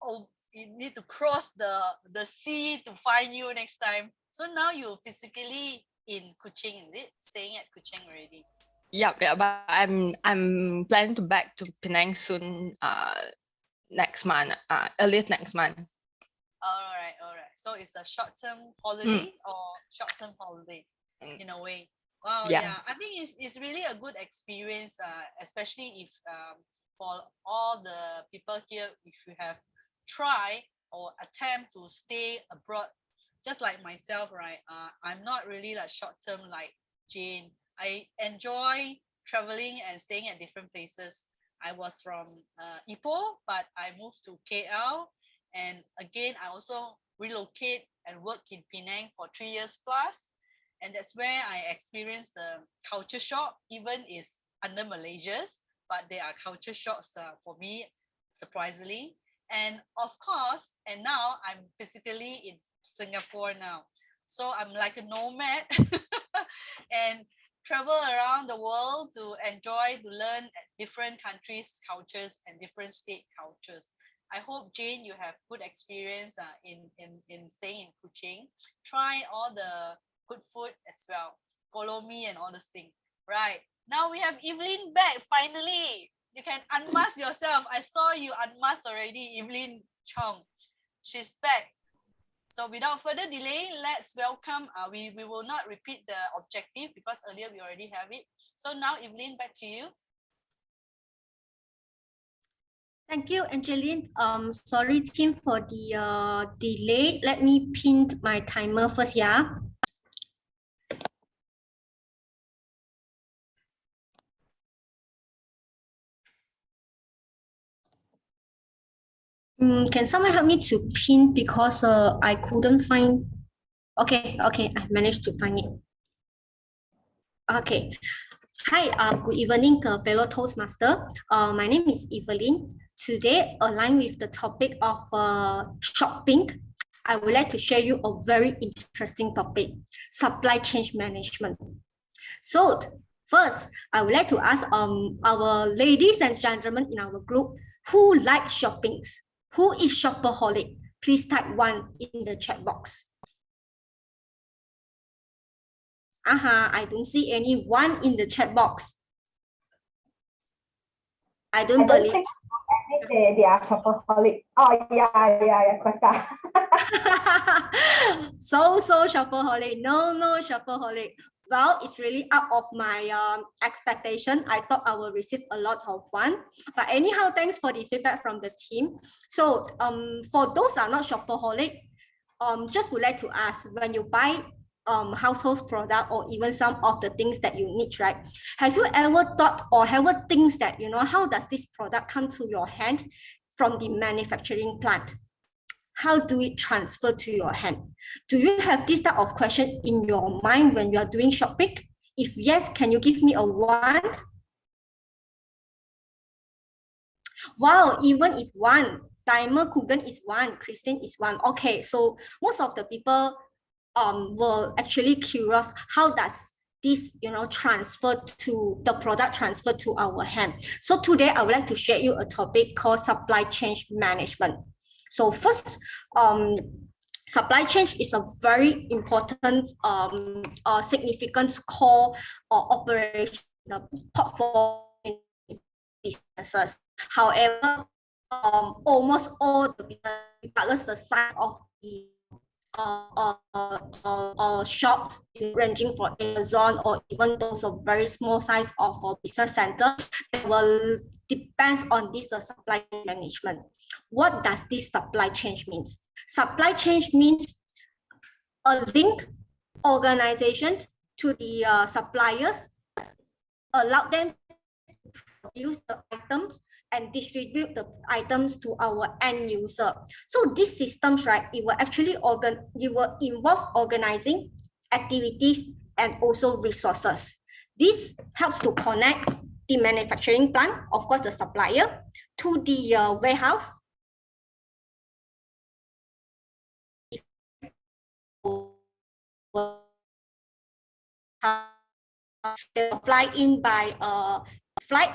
Oh, you need to cross the sea to find you next time. So now you're physically in Kuching, is it? Staying at Kuching already. Yeah, but I'm planning to back to Penang soon. Next month. Earliest next month. All right. So it's a short-term holiday or short-term holiday in a way. Wow, yeah. I think it's really a good experience, especially if for all the people here, if you have tried or attempt to stay abroad, just like myself, right? I'm not really like short-term like Jane. I enjoy traveling and staying at different places. I was from Ipoh, but I moved to KL, and again, I also relocate and work in Penang for 3 years plus. And that's where I experienced the culture shock, even is under Malaysia's, but there are culture shocks for me, surprisingly. And of course, and now I'm physically in Singapore now. So I'm like a nomad and travel around the world to enjoy, to learn different countries' cultures and different state cultures. I hope, Jane, you have good experience in staying in Kuching. Try all the good food as well. Kolomi and all this thing. Right. Now we have Evelyn back, finally. You can unmask yourself. I saw you unmasked already, Evelyn Chong. She's back. So without further delay, let's welcome, we will not repeat the objective because earlier we already have it. So now, Evelyn, back to you. Thank you, Angeline. Sorry, team, for the delay. Let me pin my timer first, yeah. Can someone help me to pin because I couldn't find. Okay, I managed to find it. Okay. Hi, good evening, fellow Toastmaster. My name is Evelyn. Today, aligned with the topic of shopping, I would like to share you a very interesting topic, supply chain management. So first, I would like to ask our ladies and gentlemen in our group who like shoppings. Who is shopaholic? Please type 1 in the chat box. I don't see anyone in the chat box. I don't believe. Think they are shopaholic. Oh, yeah, Costa. so shopaholic. No, shopaholic. Well, it's really out of my expectation. I thought I will receive a lot of one. But anyhow, thanks for the feedback from the team. So for those that are not shopaholic, just would like to ask, when you buy household product or even some of the things that you need, right? Have you ever thought or ever things that, how does this product come to your hand from the manufacturing plant? How do it transfer to your hand? Do you have this type of question in your mind when you are doing shopping? If yes, can you give me a 1? Wow, even is 1. Timer Kugan is 1. Christine is 1. Okay, so most of the people were actually curious, how does this transfer to the product transfer to our hand? So today I would like to share you a topic called supply chain management. So first, supply chain is a very important significant core operation in the portfolio businesses. However, almost all the business, regardless the size of the shops ranging from Amazon or even those of very small size of a business center, that will depends on this supply chain management. What does this supply chain means? Supply chain means a link organization to the suppliers, allow them to produce the items and distribute the items to our end user. So these systems, right, it will actually involve organizing activities and also resources. This helps to connect the manufacturing plant, of course, the supplier, to the warehouse. They fly in by flight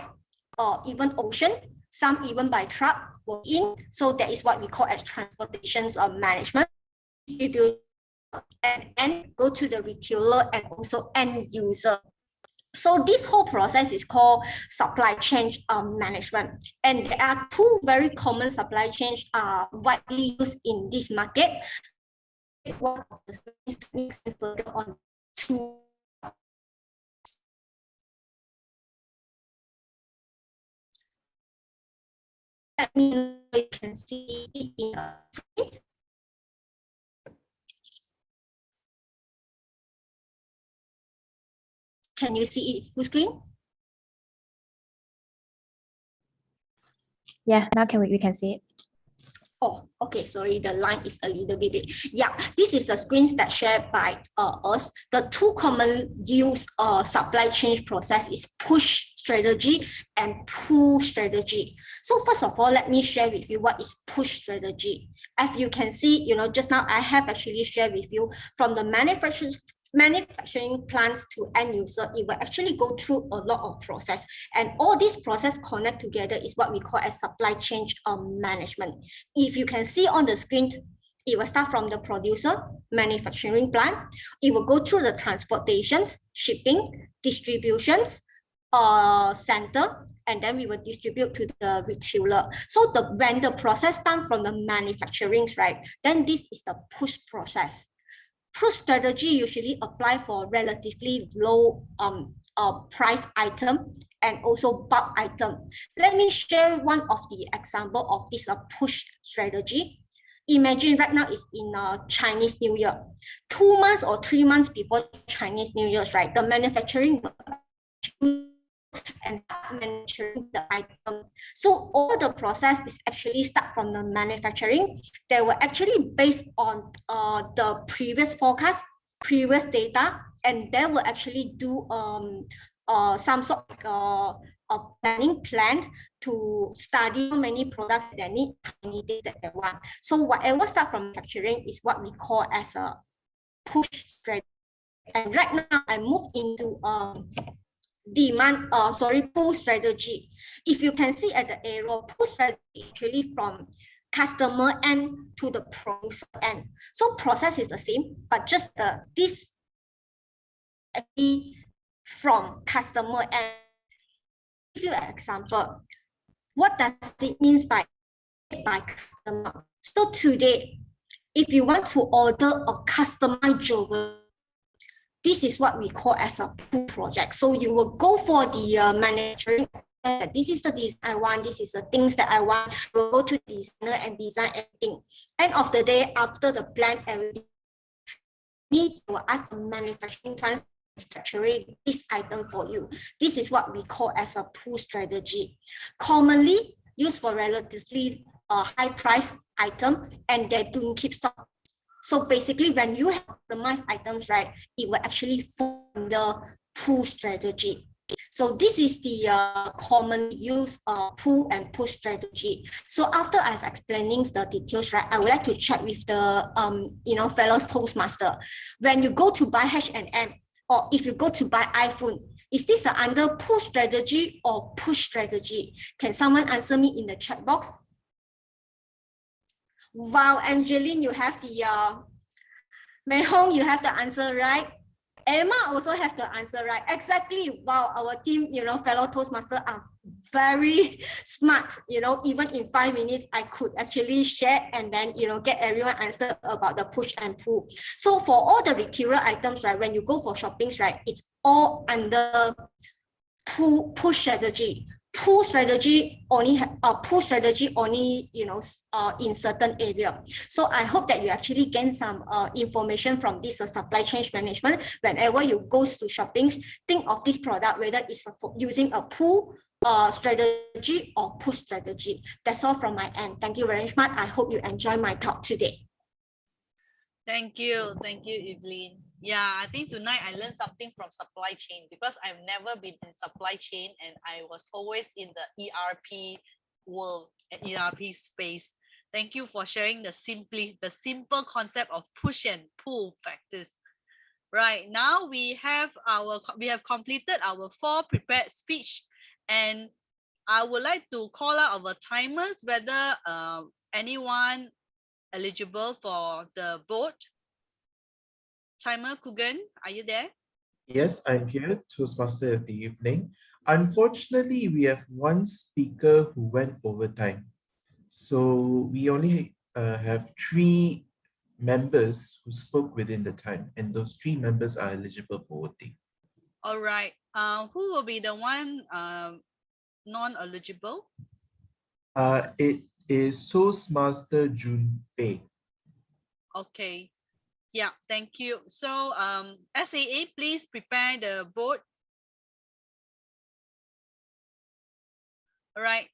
or even ocean, some even by truck or in. So that is what we call as transportation management. And go to the retailer and also end user. So this whole process is called supply chain management. And there are 2 very common supply chains widely used in this market. One of the things to further on 2. That means you can see it in a print. Can you see it full screen? Yeah, now we can see it. Oh, okay, sorry, the line is a little bit big. Yeah, this is the screens that shared by us. The 2 common used supply chain process is push strategy and pull strategy. So first of all, let me share with you what is push strategy. As you can see, just now I have actually shared with you from the manufacturing plants to end user, it will actually go through a lot of process, and all this process connect together is what we call as supply chain management. If you can see on the screen, it will start from the producer, manufacturing plant, it will go through the transportations, shipping, distributions, center, and then we will distribute to the retailer. So when the process starts from the manufacturing, right, then this is the push process. Push strategy usually apply for relatively low price item and also bulk item. Let me share one of the example of this push strategy. Imagine right now it's in Chinese New Year. 2 months or 3 months before Chinese New Year, right? The manufacturing and manufacturing the item. So all the process is actually start from the manufacturing. They were actually based on the previous forecast, previous data, and they will actually do some sort of a planning plan to study how many products they need, how many days that they want. So whatever start from manufacturing is what we call as a push strategy. And right now I move into pull strategy. If you can see at the arrow, pull strategy actually from customer end to the producer end. So process is the same, but just this actually from customer end. Give you an example. What does it mean by customer? So today, if you want to order a customized jewelry, this is what we call as a pull project. So you will go for the manufacturing. This is the design I want. This is the things that I want. You will go to the designer and design everything. End of the day, after the plan, everything, need to ask the manufacturing plant manufacturing this item for you. This is what we call as a pull strategy. Commonly used for relatively high price item, and they don't keep stock. So basically, when you have customized items, right, it will actually fall under pull strategy. So this is the commonly used pull and push strategy. So after I've explaining the details, right, I would like to check with the fellow Toastmaster. When you go to buy H&M, or if you go to buy iPhone, is this under pull strategy or push strategy? Can someone answer me in the chat box? Wow, Angeline, you have the Mei Hong, you have the answer right. Emma also have the answer right. Exactly. Wow, our team, fellow Toastmasters are very smart. Even in 5 minutes, I could actually share and then get everyone answer about the push and pull. So for all the retailer items, right, when you go for shoppings, right, it's all under push strategy. Pull strategy only in certain area. So I hope that you actually gain some information from this supply chain management. Whenever you go to shoppings, think of this product whether it's using a pull strategy or push strategy. That's all from my end. Thank you very much. I hope you enjoy my talk today. Thank you, Evelyn. Yeah, I think tonight I learned something from supply chain because I've never been in supply chain and I was always in the ERP world, ERP space. Thank you for sharing the simple concept of push and pull factors. Right now we have completed our 4 prepared speech, and I would like to call out our timers whether anyone eligible for the vote. Timer Kugan, are you there? Yes, I'm here, Toastmaster of the evening. Unfortunately, we have one speaker who went over time. So we only have 3 members who spoke within the time, and those 3 members are eligible for voting. All right. Who will be the one non-eligible? It is Toastmaster Jun Pei. Okay. Yeah, thank you. So SAA, please prepare the vote. All right.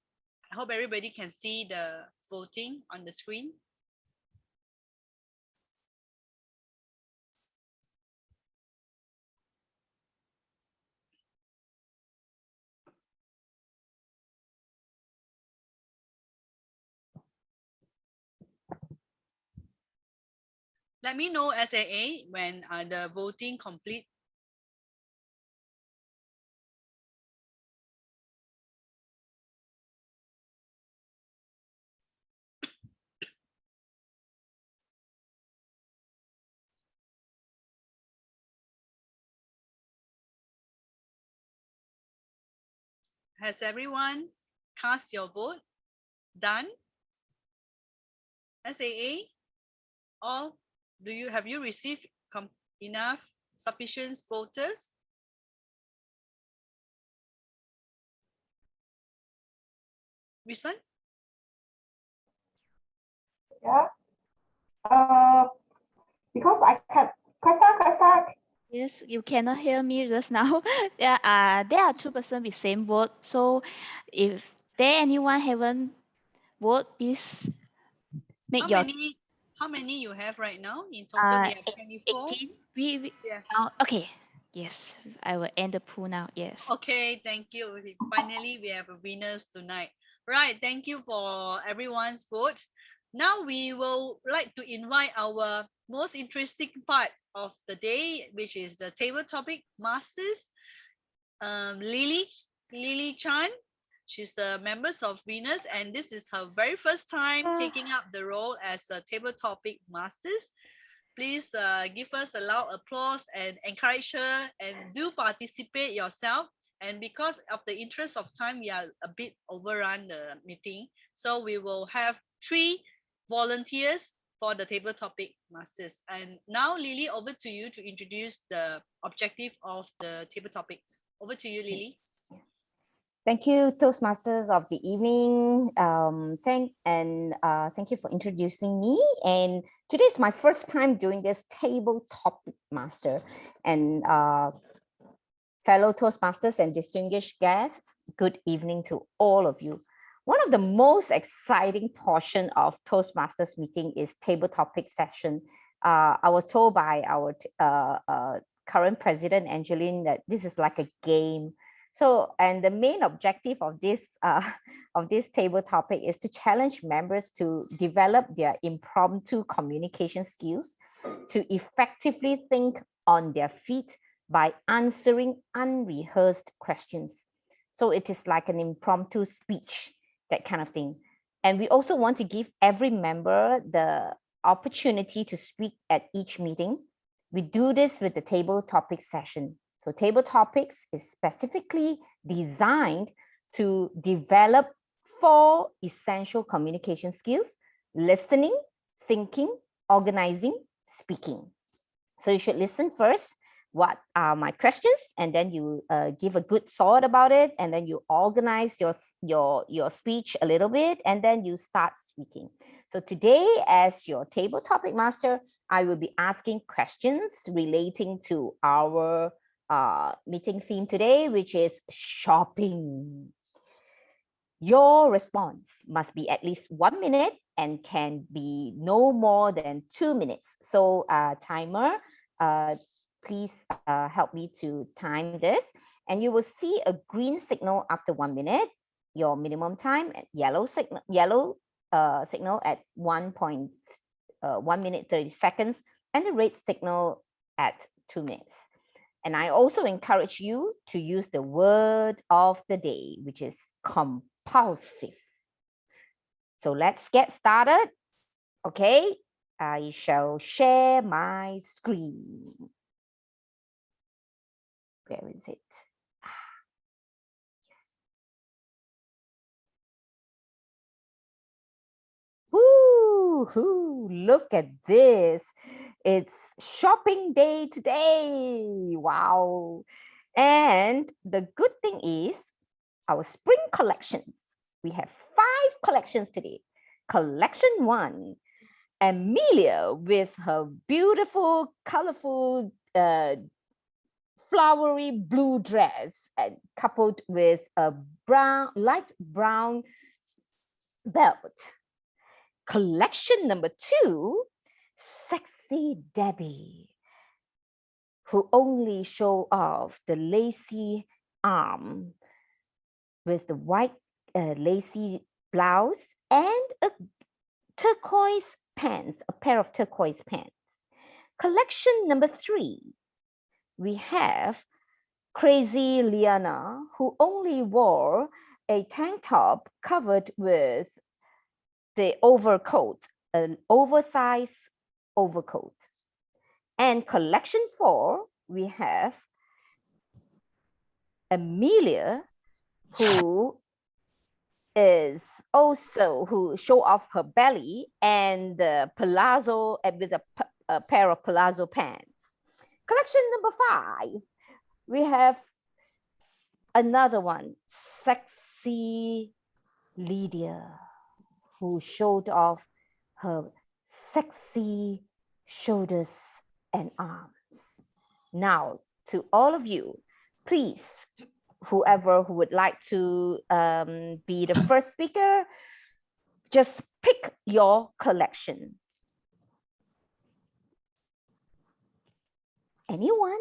I hope everybody can see the voting on the screen. Let me know, SAA, when the voting complete. Has everyone cast your vote? Done? SAA? All? Have you received enough sufficient voters? Reason? Yeah. Because I can. Crystal. Yes, you cannot hear me just now. There are 2 person with same vote. So if there anyone haven't vote, please make How your many you have right now? In total, we have 24. 18. We Yeah. okay. Yes, I will end the pool now. Yes. Okay, thank you. Finally, we have a winners tonight. Right, thank you for everyone's vote. Now we will like to invite our most interesting part of the day, which is the table topic masters. Lily Chan. She's the members of Venus, and this is her very first time taking up the role as a table topic masters. Please give us a loud applause and encourage her, and do participate yourself. And because of the interest of time, we are a bit overrun the meeting, so we will have 3 volunteers for the table topic masters. And now, Lily, over to you to introduce the objective of the table topics. Over to you, Lily. Thank you, Toastmasters of the evening. Thank you for introducing me. And today is my first time doing this table topic master. And fellow Toastmasters and distinguished guests, good evening to all of you. One of the most exciting portion of Toastmasters meeting is table topic session. I was told by our current president, Angeline, that this is like a game. So, and the main objective of this table topic is to challenge members to develop their impromptu communication skills, to effectively think on their feet by answering unrehearsed questions. So it is like an impromptu speech, that kind of thing. And we also want to give every member the opportunity to speak at each meeting. We do this with the table topic session. So table topics is specifically designed to develop 4 essential communication skills: listening, thinking, organizing, speaking. So you should listen first. What are my questions? And then you give a good thought about it, and then you organize your speech a little bit, and then you start speaking. So today, as your table topic master, I will be asking questions relating to our meeting theme today, which is shopping. Your response must be at least 1 minute and can be no more than 2 minutes. So timer, please help me to time this. And you will see a green signal after 1 minute, your minimum time, yellow signal at 1 minute 30 seconds, and the red signal at 2 minutes. And I also encourage you to use the word of the day, which is compulsive. So let's get started. Okay, I shall share my screen. Where is it? Yes. Woo-hoo, look at this. It's shopping day today. Wow. And the good thing is our spring collections. We have 5 collections today. Collection 1, Amelia with her beautiful, colorful, flowery blue dress, and coupled with a light brown belt. Collection number 2, Sexy Debbie, who only show off the lacy arm with the white lacy blouse and a turquoise pants, a pair of turquoise pants. Collection number 3, we have Crazy Liana, who only wore a tank top covered with the overcoat, an oversized overcoat. And collection 4, we have Amelia, who is also who show off her belly and the palazzo with a pair of palazzo pants. Collection number 5. We have another one, sexy Lydia, who showed off her sexy shoulders and arms. Now, to all of you, please, whoever who would like to be the first speaker, just pick your collection. Anyone?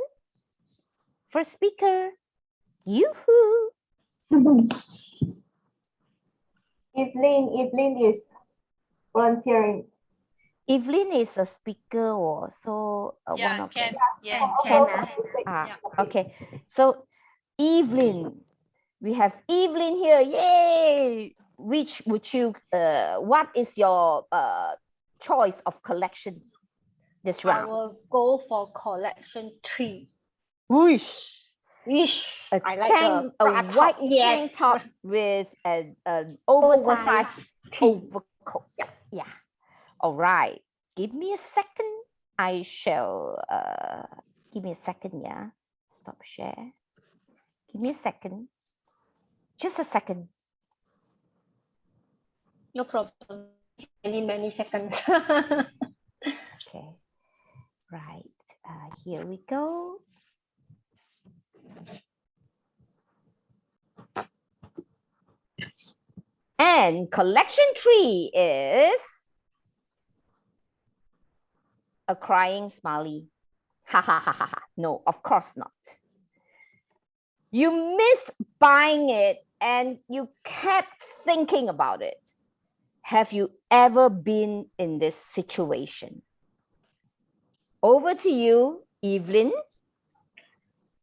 First speaker? Yoo-hoo! Evelyn is volunteering. Evelyn is a speaker also. Yeah, one of Ken. them. Yes, Ken. Ken. Okay. So Evelyn, we have Evelyn here. Yay! Which would you? What is your choice of collection this I round? will go for collection 3. Whoosh! I like a white tank top with an oversized overcoat. Yeah. All right. Give me a second. I shall give me a second, yeah. Stop share. Give me a second. Just a second. No problem. Many seconds. Okay. Right. Here we go. And collection 3 is a crying smiley. Ha ha ha ha ha. No, of course not. You missed buying it and you kept thinking about it. Have you ever been in this situation? Over to you, Evelyn.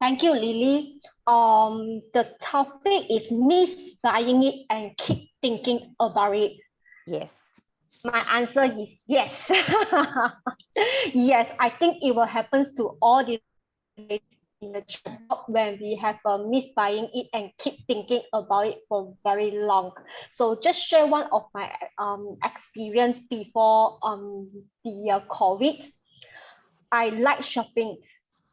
Thank you, Lily. The topic is miss buying it and keep thinking about it. Yes. My answer is yes. Yes, I think it will happen to all the in the job when we have miss buying it and keep thinking about it for very long. So just share one of my experience before the COVID. I like shopping.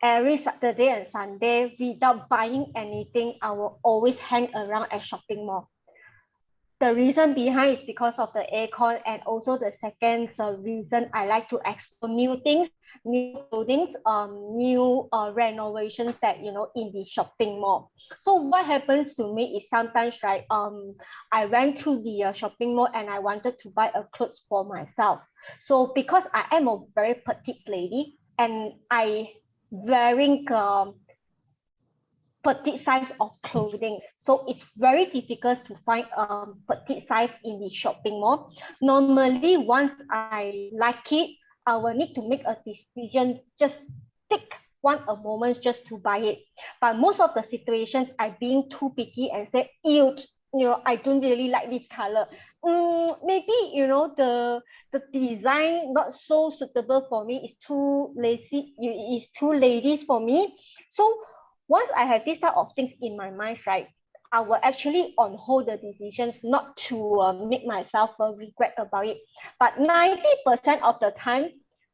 Every Saturday and Sunday, without buying anything, I will always hang around at shopping mall. The reason behind is because of the aircon, and also the second reason I like to explore new things, new buildings, new renovations that in the shopping mall. So what happens to me is sometimes right, I went to the shopping mall and I wanted to buy a clothes for myself. So because I am a very petite lady and I wearing petite size of clothing, so it's very difficult to find petite size in the shopping mall. Normally, once I like it, I will need to make a decision, just take a moment just to buy it. But most of the situations, I being too picky and say, ew, I don't really like this color. Maybe the design not so suitable for me. It's too lazy. It's too ladies for me. So once I have this type of things in my mind, right, I will actually on hold the decisions not to make myself regret about it. But 90% of the time,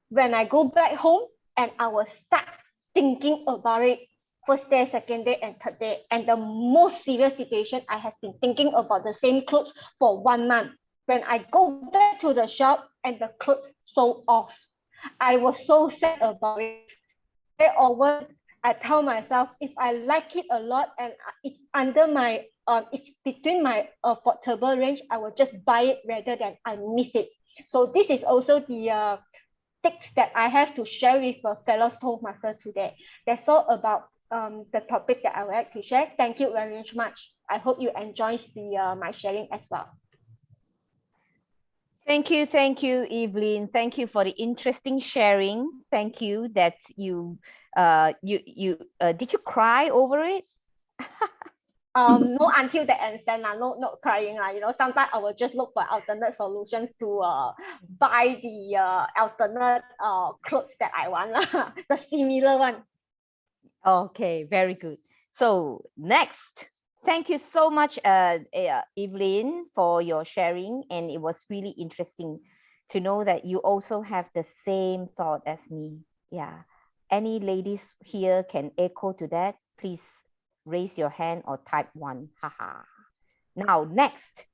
when I go back home and I will start thinking about it, first day, second day, and third day. And the most serious situation, I have been thinking about the same clothes for 1 month. When I go back to the shop and the clothes sold off, I was so sad about it. Over, I tell myself, if I like it a lot and it's under my, it's between my affordable range, I will just buy it rather than I miss it. So this is also the tips that I have to share with fellow Toastmasters today. That's all about the topic that I would like to share. Thank you very much. I hope you enjoy my sharing as well. Thank you, Evelyn. Thank you for the interesting sharing. Thank you that you did you cry over it? No, until the end, then not crying. Sometimes I will just look for alternate solutions to buy the alternate clothes that I want, the similar one. Okay, very good. So next, Thank you so much, Evelyn, for your sharing. And it was really interesting to know that you also have the same thought as me. Yeah. Any ladies here can echo to that? Please raise your hand or type 1. Haha. Now, next.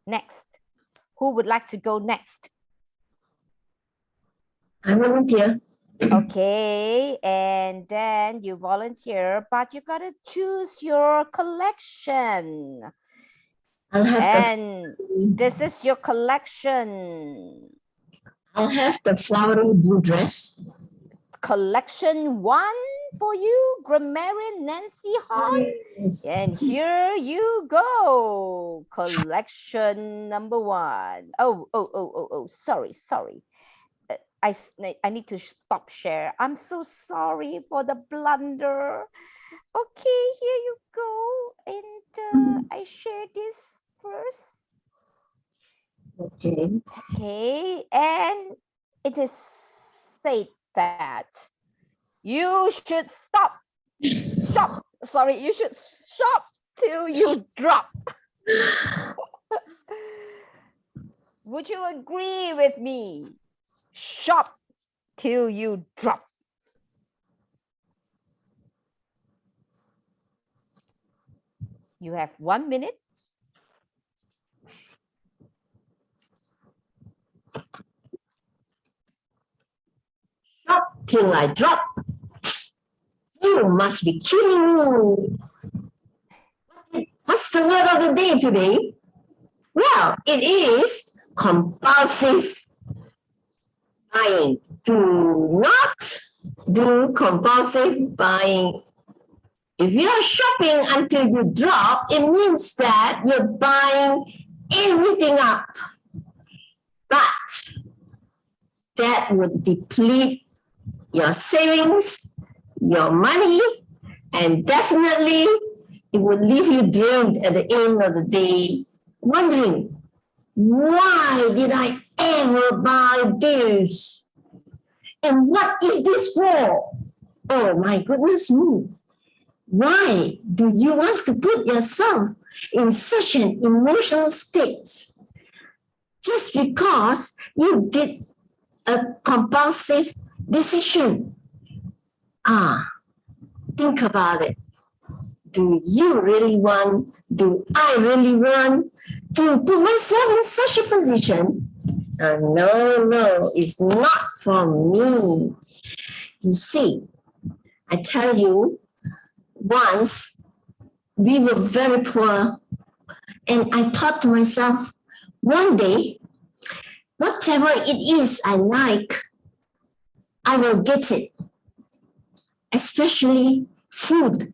Next. Who would like to go next? I volunteer. Okay, and then you volunteer, but you gotta choose your collection. I'll have and this is your collection. I'll have the flowery blue dress. Collection 1 for you, Grammarian Nancy Hon. Yes. And here you go. Collection number 1. Oh, sorry. I need to stop share. I'm so sorry for the blunder. Okay, here you go. And I share this first. Okay, and it is said that you should you should shop till you drop. Would you agree with me? Shop till you drop. You have 1 minute. Shop till I drop. You must be kidding me. What's the word of the day today? Well, it is compulsive buying. Do not do compulsive buying. If you are shopping until you drop, it means that you're buying everything up. But that would deplete your savings, your money, and definitely it would leave you drained at the end of the day, wondering, why did I ever buy this? And what is this for? Oh my goodness me. Why do you want to put yourself in such an emotional state? Just because you did a compulsive decision. Think about it. Do you really want, do I really want to put myself in such a position? No, it's not for me. You see, I tell you, once we were very poor, and I thought to myself, one day, whatever it is I like, I will get it. Especially food.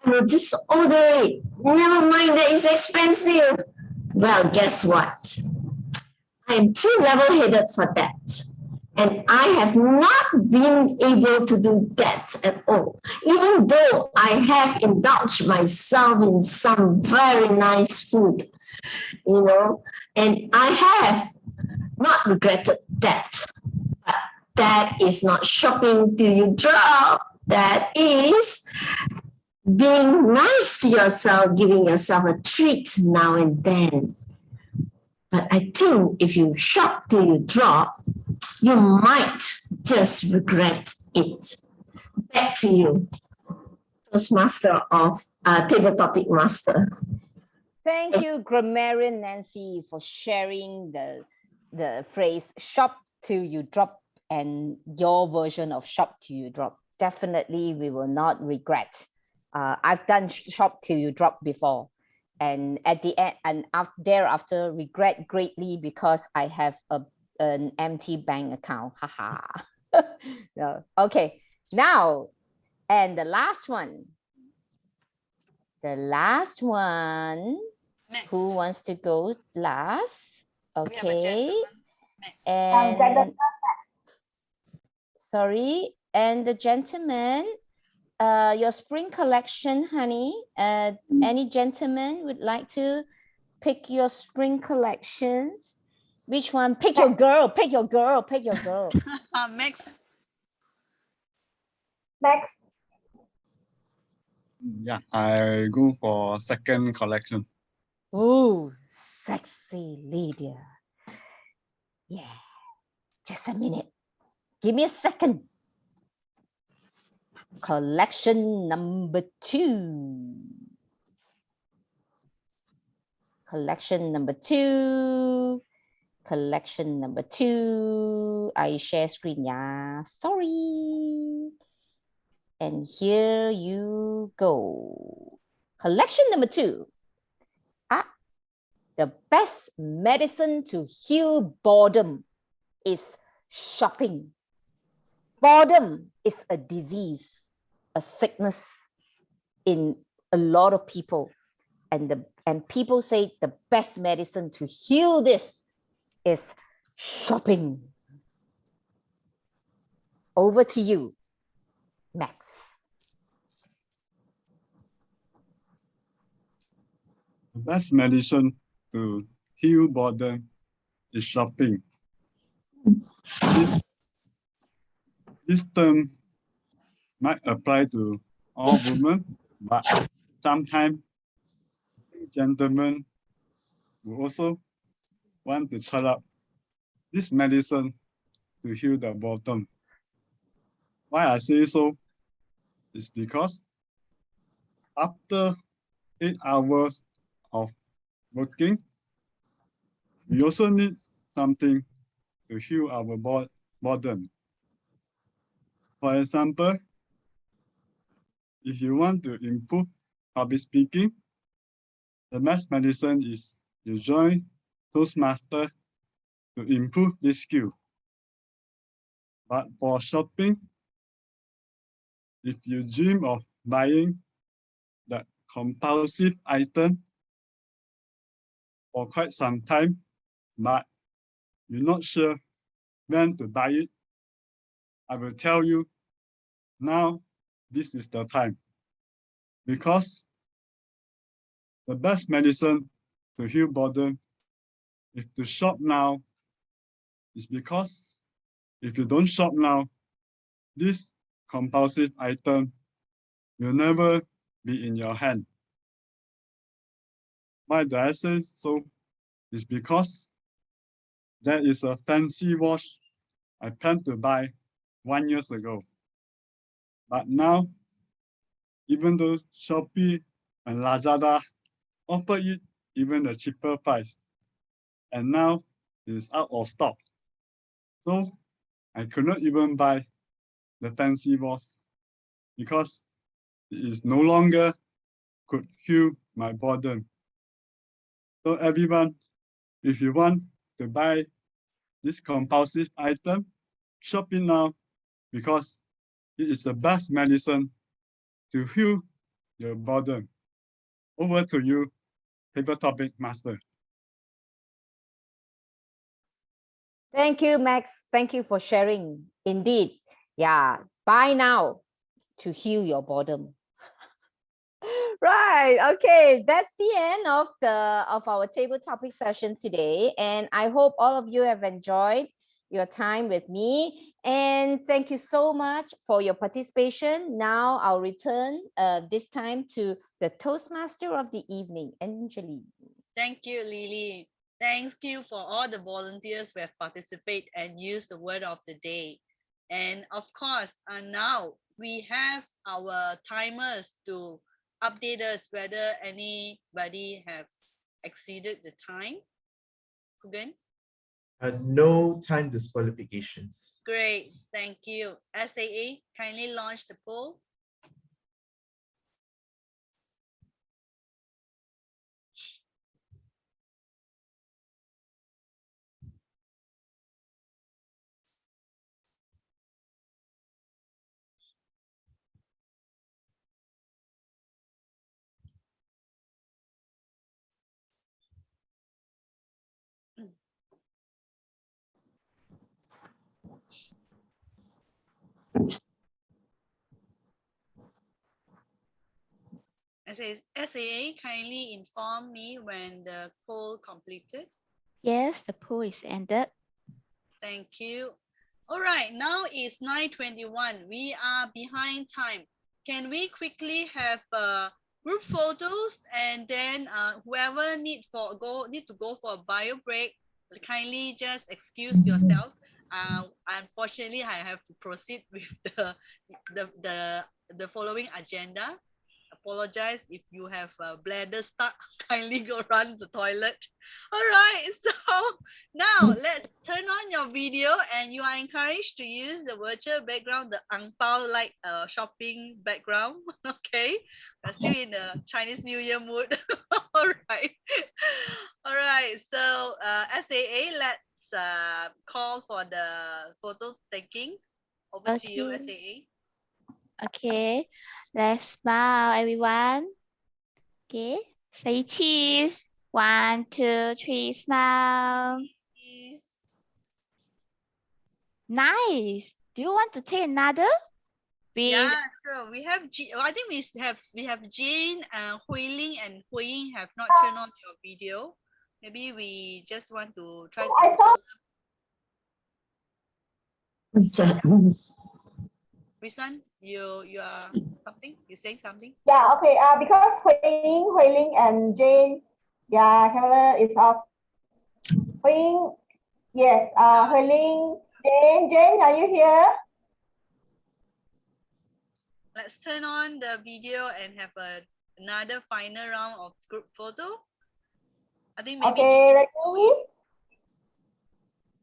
I will just order it. Never mind that it's expensive. Well, guess what? I am too level-headed for that. And I have not been able to do that at all. Even though I have indulged myself in some very nice food, and I have not regretted that. But that is not shopping till you drop. That is being nice to yourself, giving yourself a treat now and then. But I think if you shop till you drop, you might just regret it. Back to you, Toastmaster of Table Topic Master. Thank you, Grammarian Nancy, for sharing the phrase shop till you drop and your version of shop till you drop. Definitely, we will not regret. I've done shop till you drop before. And at the end, and thereafter, regret greatly because I have an empty bank account. Haha. No. Okay, now, and the last one. The last one. Next. Who wants to go last? Okay. Gentleman. Sorry, and the gentleman, your spring collection, honey. Any gentleman would like to pick your spring collections? Which one? Pick your girl, pick your girl, pick your girl. Max. Max? Yeah, I go for second collection. Ooh, sexy Lydia. Yeah, just a minute. Give me a second. Collection number 2. Collection number 2. Collection number 2. I share screen, yeah. Sorry. And here you go. Collection number 2. The best medicine to heal boredom is shopping. Boredom is a disease, a sickness in a lot of people. And people say the best medicine to heal this is shopping. Over to you, Max. The best medicine to heal boredom is shopping. This term might apply to all women, but sometimes gentlemen will also want to try out this medicine to heal the boredom. Why I say so is because after 8 hours of working, we also need something to heal our boredom. For example, if you want to improve public speaking, the best medicine is you join Toastmasters to improve this skill. But for shopping, if you dream of buying that compulsive item for quite some time, but you're not sure when to buy it, I will tell you now this is the time. Because the best medicine to heal boredom is to shop now. Is because if you don't shop now, this compulsive item will never be in your hand. Why do I say so? It's because there is a fancy watch I planned to buy 1 year ago. But now, even though Shopee and Lazada offer it even a cheaper price, and now it is out of stock. So I could not even buy the fancy watch because it is no longer could heal my boredom. So everyone, if you want to buy this compulsive item, shop it now because it is the best medicine to heal your boredom. Over to you, Paper Topic Master. Thank you, Max. Thank you for sharing. Indeed, yeah, buy now to heal your boredom. Right. Okay, that's the end of our table topic session today, and I hope all of you have enjoyed your time with me. And thank you so much for your participation. Now I'll return this time to the Toastmaster of the evening, Angeline. Thank you, Lily. Thank you for all the volunteers who have participated and used the word of the day. And of course, now we have our timers to update us whether anybody have exceeded the time. Kugan? No time disqualifications. Great, thank you. SAA, kindly launch the poll. SAA, kindly inform me when the poll completed. Yes, the poll is ended. Thank you. All right, now it's 9:21. We are behind time. Can we quickly have group photos, and then whoever need to go for a bio break, kindly just excuse yourself. Unfortunately, I have to proceed with the following agenda. Apologize if you have bladder stuck. Kindly go run the toilet. All right, so now let's turn on your video, and you are encouraged to use the virtual background, the ang pao like shopping background. Okay, we're still in the Chinese New Year mood. All right, all right. So SAA, let's call for the photo takings. Over to you, SAA. Okay, let's smile, everyone. Okay, say cheese. 1, 2, 3, smile. Cheese. Nice. Do you want to take another? Yeah, sure. We have I think we have Jane, Hui Ling, and Hui Ying have not turned on your video. Maybe we just want to try to. I saw. Risan, you are something? You saying something? Yeah, okay. Because Hui Ling and Jane, their camera is off. Hui Ying, yes. Hui Ling, Jane, are you here? Let's turn on the video and have another final round of group photo. I think maybe. Okay, ready?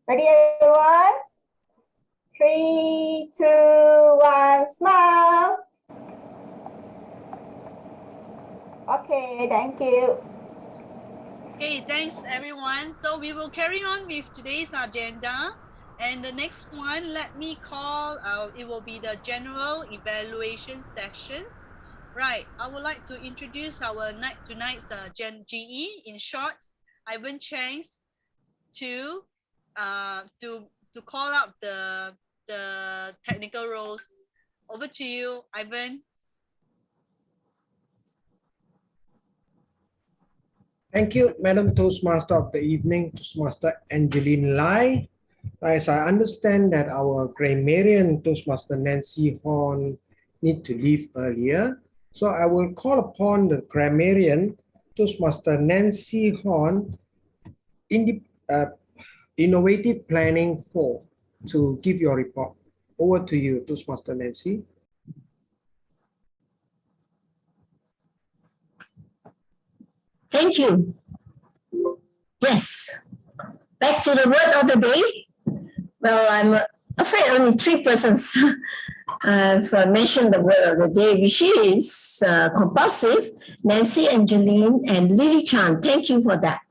Ready, everyone? 3, 2, 1, smile. Okay, thank you. Okay, thanks everyone. So we will carry on with today's agenda. And the next one, let me call, it will be the general evaluation sessions. Right, I would like to introduce our tonight's Gen GE. In short, Ivan Chang's to call out the technical roles. Over to you, Ivan. Thank you, Madam Toastmaster of the evening, Toastmaster Angeline Lai. As I understand that our grammarian Toastmaster Nancy Horn need to leave earlier, so I will call upon the grammarian Toastmaster Nancy Horn in the Innovative Planning 4 to give your report. Over to you, Toastmaster Nancy. Thank you. Yes. Back to the word of the day. Well, I'm afraid only 3 persons have mentioned the word of the day, which is compulsive. Nancy, Angeline, and Lily Chan. Thank you for that.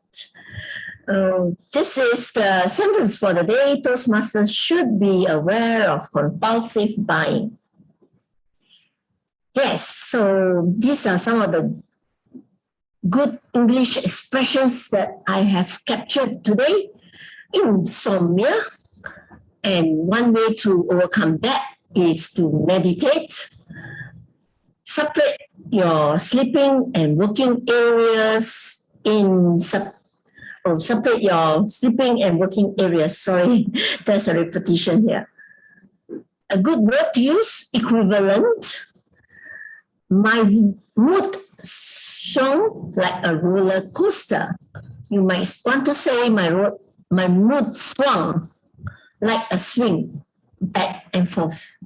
This is the sentence for the day. Toastmasters should be aware of compulsive buying. Yes, so these are some of the good English expressions that I have captured today. Insomnia, and one way to overcome that is to meditate. Separate your sleeping and working areas separate your sleeping and working areas. Sorry, there's a repetition here. A good word to use, equivalent. My mood swung like a roller coaster. You might want to say my mood swung like a swing back and forth.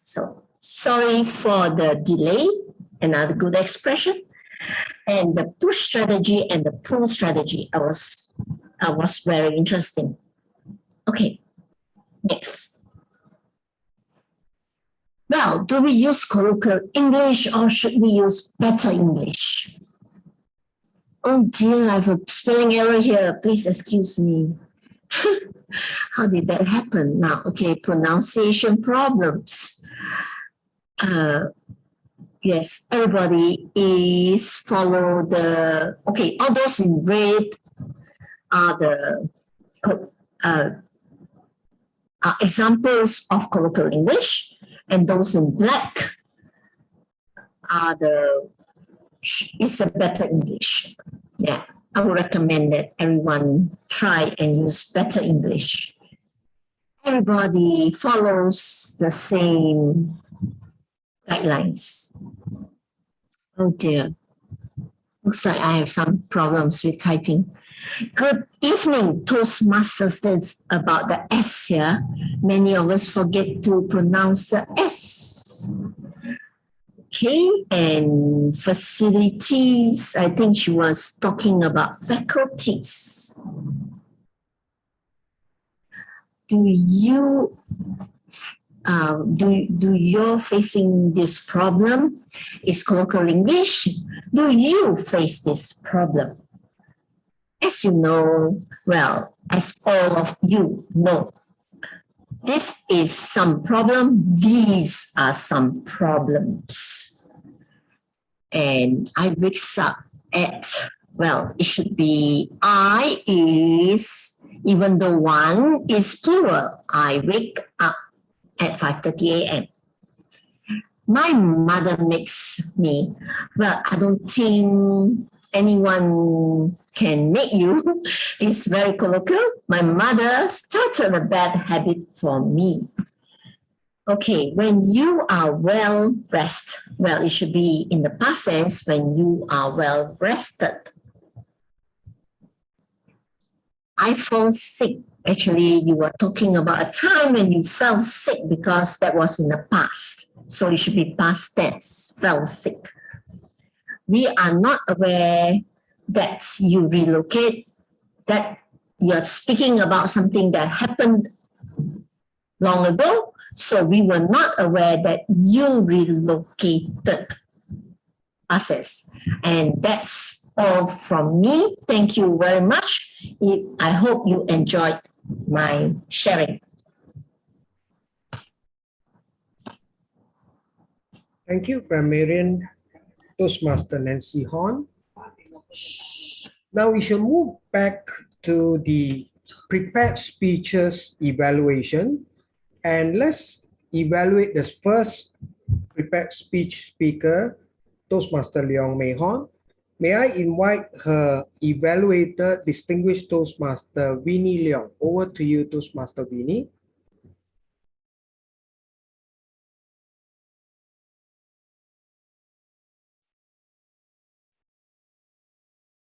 So sorry for the delay. Another good expression. And the push strategy and the pull strategy, I was very interesting. Okay, next. Well, do we use colloquial English or should we use better English? Oh dear, I have a spelling error here. Please excuse me. How did that happen? Now, okay, pronunciation problems. Yes, everybody is follow the, okay, all those in red are the examples of colloquial English, and those in black are is the better English. Yeah, I would recommend that everyone try and use better English. everybody follows the same guidelines. Oh dear. Looks like I have some problems with typing. Good evening, Toastmasters. That's about the S here. Many of us forget to pronounce the S. Okay, and facilities, I think she was talking about faculties. Do you're facing this problem? Is colloquial English? Do you face this problem? As you know, well, as all of you know, this is some problem, these are some problems. And I mix up at, well, it should be I is, even though one is plural, I wake up at 5:30 a.m. My mother makes me, well, I don't think anyone can make you. It's very colloquial. My mother started a bad habit for me. Okay, when you are well rested, well, it should be in the past tense, when you are well rested. I fall sick. Actually, you were talking about a time when you fell sick because that was in the past. So it should be past tense, fell sick. We are not aware that you relocate, that you're speaking about something that happened long ago. So we were not aware that you relocated us. And that's all from me. Thank you very much. I hope you enjoyed my sharing. Thank you, Grammarian Toastmaster Nancy Horn. Now we shall move back to the prepared speeches evaluation, and let's evaluate the first prepared speech speaker, Toastmaster Leong Mei Hon. May I invite her evaluator, distinguished Toastmaster Winnie Leong. Over to you, Toastmaster Winnie.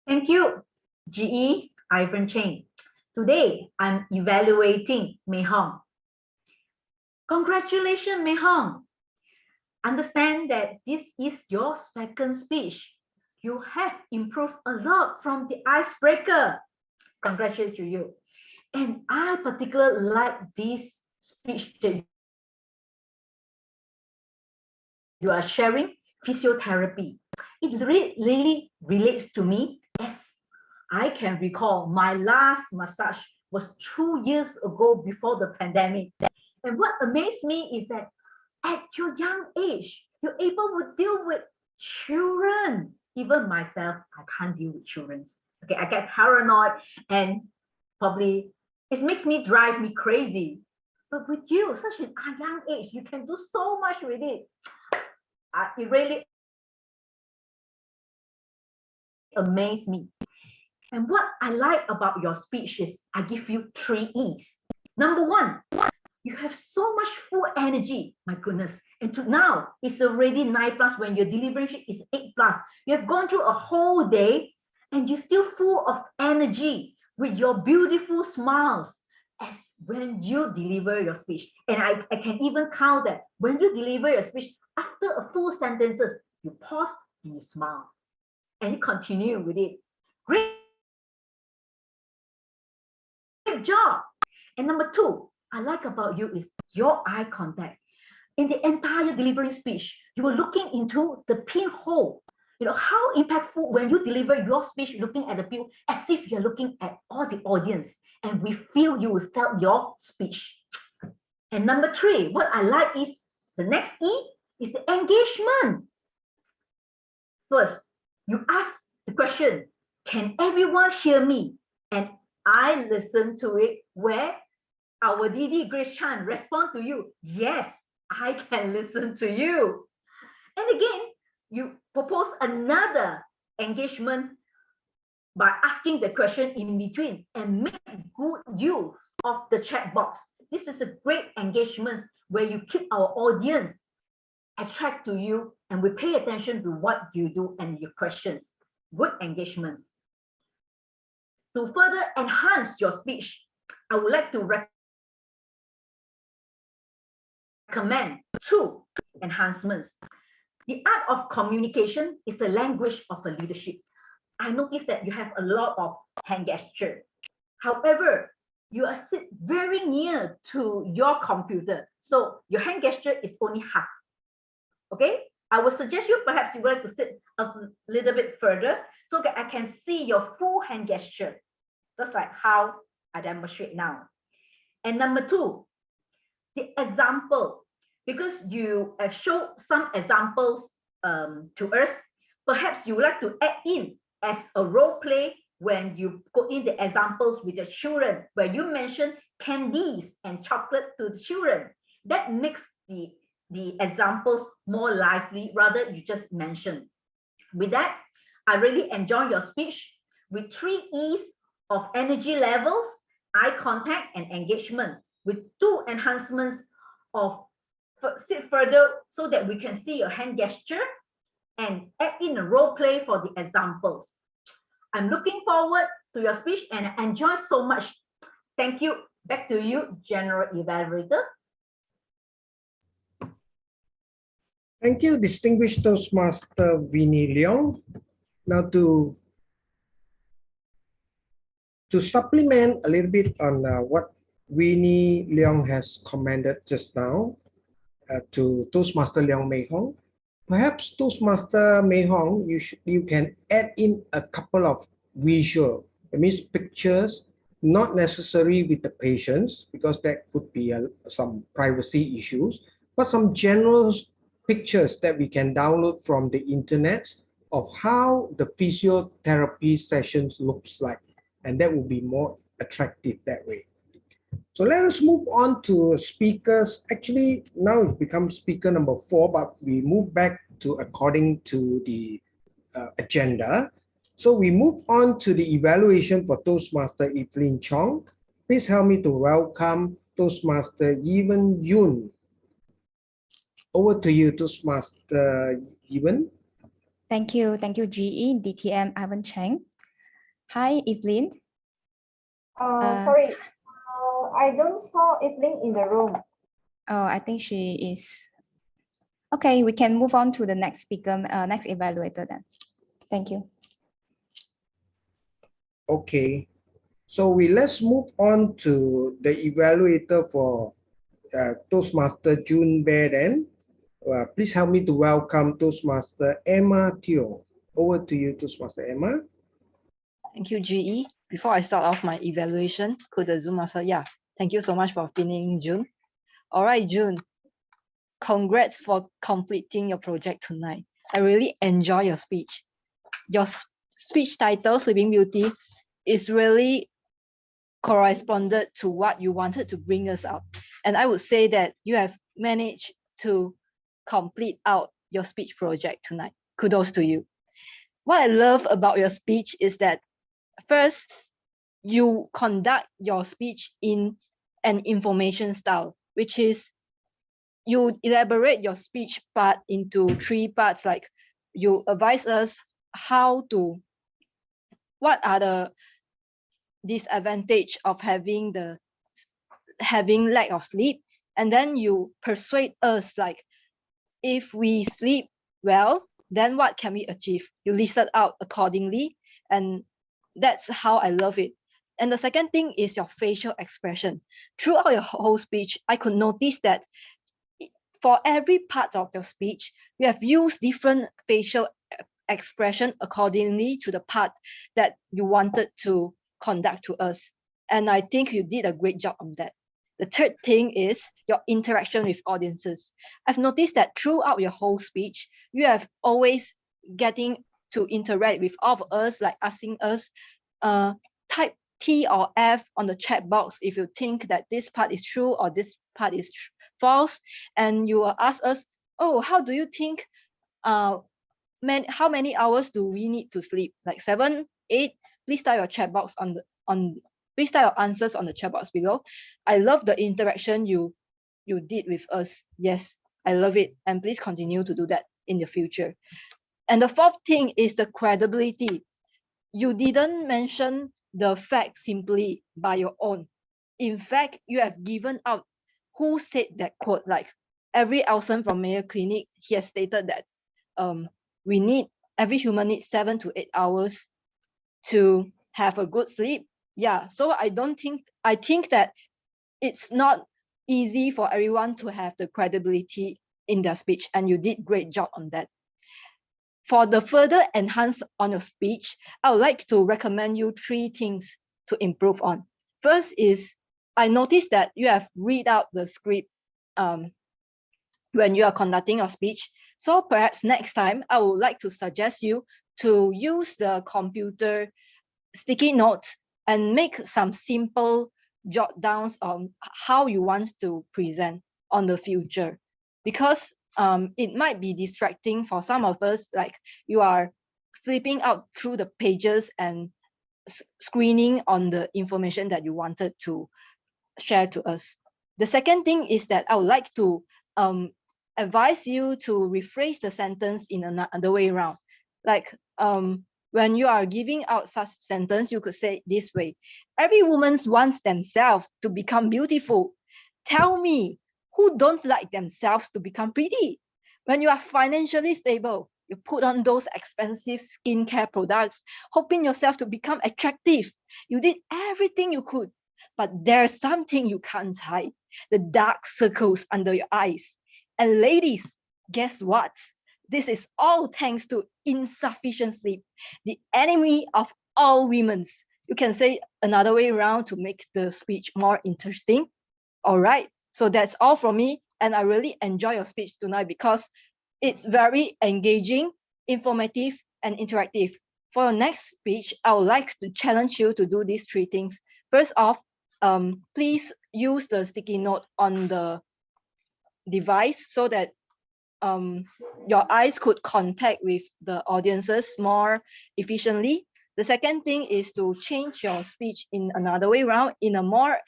Thank you, GE Ivan Cheng. Today, I'm evaluating Mei Hong. Congratulations, Mei Hong. Understand that this is your second speech. You have improved a lot from the icebreaker. Congratulations to you. And I particularly like this speech that you are sharing, physiotherapy. It really relates to me, as I can recall my last massage was 2 years ago before the pandemic. And what amazed me is that at your young age, you're able to deal with children. Even myself, I can't deal with children. Okay, I get paranoid and probably it makes me drive me crazy. But with you, such a young age, you can do so much with it. It really amazed me. And what I like about your speech is I give you 3 E's. Number 1, you have so much full energy. My goodness. And now it's already 9+. When you're delivering, it's 8+. You have gone through a whole day and you're still full of energy with your beautiful smiles as when you deliver your speech. And I can even count that when you deliver your speech, after a full sentences, you pause and you smile and you continue with it. Great job. And number 2, I like about you is your eye contact. In the entire delivery speech, you were looking into the pinhole. You know, how impactful when you deliver your speech looking at the pinhole as if you're looking at all the audience and we felt your speech. And number 3, what I like is the next E is the engagement. First, you ask the question, can everyone hear me? And I listen to it where our Didi Grace Chan respond to you. Yes, I can listen to you. And again, you propose another engagement by asking the question in between and make good use of the chat box. This is a great engagement where you keep our audience attract to you and we pay attention to what you do and your questions. Good engagements. To further enhance your speech, I would like to recommend two enhancements. The art of communication is the language of a leadership. I noticed that you have a lot of hand gesture. However, you are sit very near to your computer, so your hand gesture is only half. Okay, I would suggest you perhaps you would like to sit a little bit further so that I can see your full hand gesture, just like how I demonstrate now. And number two, the example, because you have shown some examples to us, perhaps you would like to add in as a role play when you put in the examples with the children, where you mention candies and chocolate to the children. That makes the examples more lively, rather you just mention. With that, I really enjoy your speech with 3 E's of energy levels, eye contact, and engagement, with 2 enhancements of sit further so that we can see your hand gesture and add in a role play for the examples. I'm looking forward to your speech and I enjoy so much. Thank you. Back to you, General Evaluator. Thank you, distinguished Toastmaster Winnie Leong. Now to supplement a little bit on what Winnie Leong has commented just now to Toastmaster Leong Mei Hong, perhaps Toastmaster Mei Hong, you can add in a couple of visual, that means pictures, not necessary with the patients because that could be some privacy issues, but some general pictures that we can download from the internet of how the physiotherapy sessions looks like, and that will be more attractive that way. So let us move on to speakers. Actually, now it becomes speaker number 4, but we move back to according to the agenda. So we move on to the evaluation for Toastmaster Evelyn Chong. Please help me to welcome Toastmaster Evan Yun. Over to you, Toastmaster Evan. Thank you, GE, DTM Ivan Cheng. Hi, Evelyn. Sorry, I don't saw Evelyn in the room. Oh, I think she is. Okay, we can move on to the next speaker, next evaluator then. Thank you. Okay, so let's move on to the evaluator for Toastmaster June Bear then. Please help me to welcome Toastmaster Emma Teo. Over to you, Toastmaster Emma. Thank you, GE. Before I start off my evaluation, could the Zoom master, thank you so much for pinning June. All right, June, congrats for completing your project tonight. I really enjoy your speech. Your speech title, Sleeping Beauty, is really corresponded to what you wanted to bring us out. And I would say that you have managed to complete out your speech project tonight. Kudos to you. What I love about your speech is that first, you conduct your speech in an information style, which is you elaborate your speech part into 3 parts, like you advise us what are the disadvantage of having lack of sleep, and then you persuade us like if we sleep well, then what can we achieve? You listed out accordingly, and that's how I love it. And the second thing is your facial expression. Throughout your whole speech, I could notice that for every part of your speech, you have used different facial expression accordingly to the part that you wanted to conduct to us. And I think you did a great job on that. The third thing is your interaction with audiences. I've noticed that throughout your whole speech, you have always getting to interact with all of us, like asking us, type T or F on the chat box if you think that this part is true or this part is false. And you will ask us, oh, how do you think, how many hours do we need to sleep? Like 7, 8? Please type your chat box on Please type your answers on the chat box below. I love the interaction you did with us. Yes, I love it. And please continue to do that in the future. And the fourth thing is the credibility. You didn't mention the fact simply by your own. In fact, you have given out who said that quote, like every Elson from Mayo Clinic, he has stated that every human needs 7 to 8 hours to have a good sleep. Yeah, so I think that it's not easy for everyone to have the credibility in their speech, and you did great job on that. For the further enhance on your speech, I would like to recommend you 3 things to improve on. First is, I noticed that you have read out the script when you are conducting your speech. So perhaps next time, I would like to suggest you to use the computer sticky notes and make some simple jot downs on how you want to present on the future, because it might be distracting for some of us, like you are flipping out through the pages and screening on the information that you wanted to share to us. The second thing is that I would like to advise you to rephrase the sentence in another way around. Like when you are giving out such sentence, you could say this way: every woman wants themselves to become beautiful. Tell me, who don't like themselves to become pretty? When you are financially stable, you put on those expensive skincare products, hoping yourself to become attractive. You did everything you could, but there's something you can't hide: the dark circles under your eyes. And ladies, guess what? This is all thanks to insufficient sleep, the enemy of all women. You can say another way around to make the speech more interesting. All right, so that's all from me. And I really enjoy your speech tonight because it's very engaging, informative, and interactive. For your next speech, I would like to challenge you to do these 3 things. First off, please use the sticky note on the device so that your eyes could contact with the audiences more efficiently. The second thing is to change your speech in another way around, in a more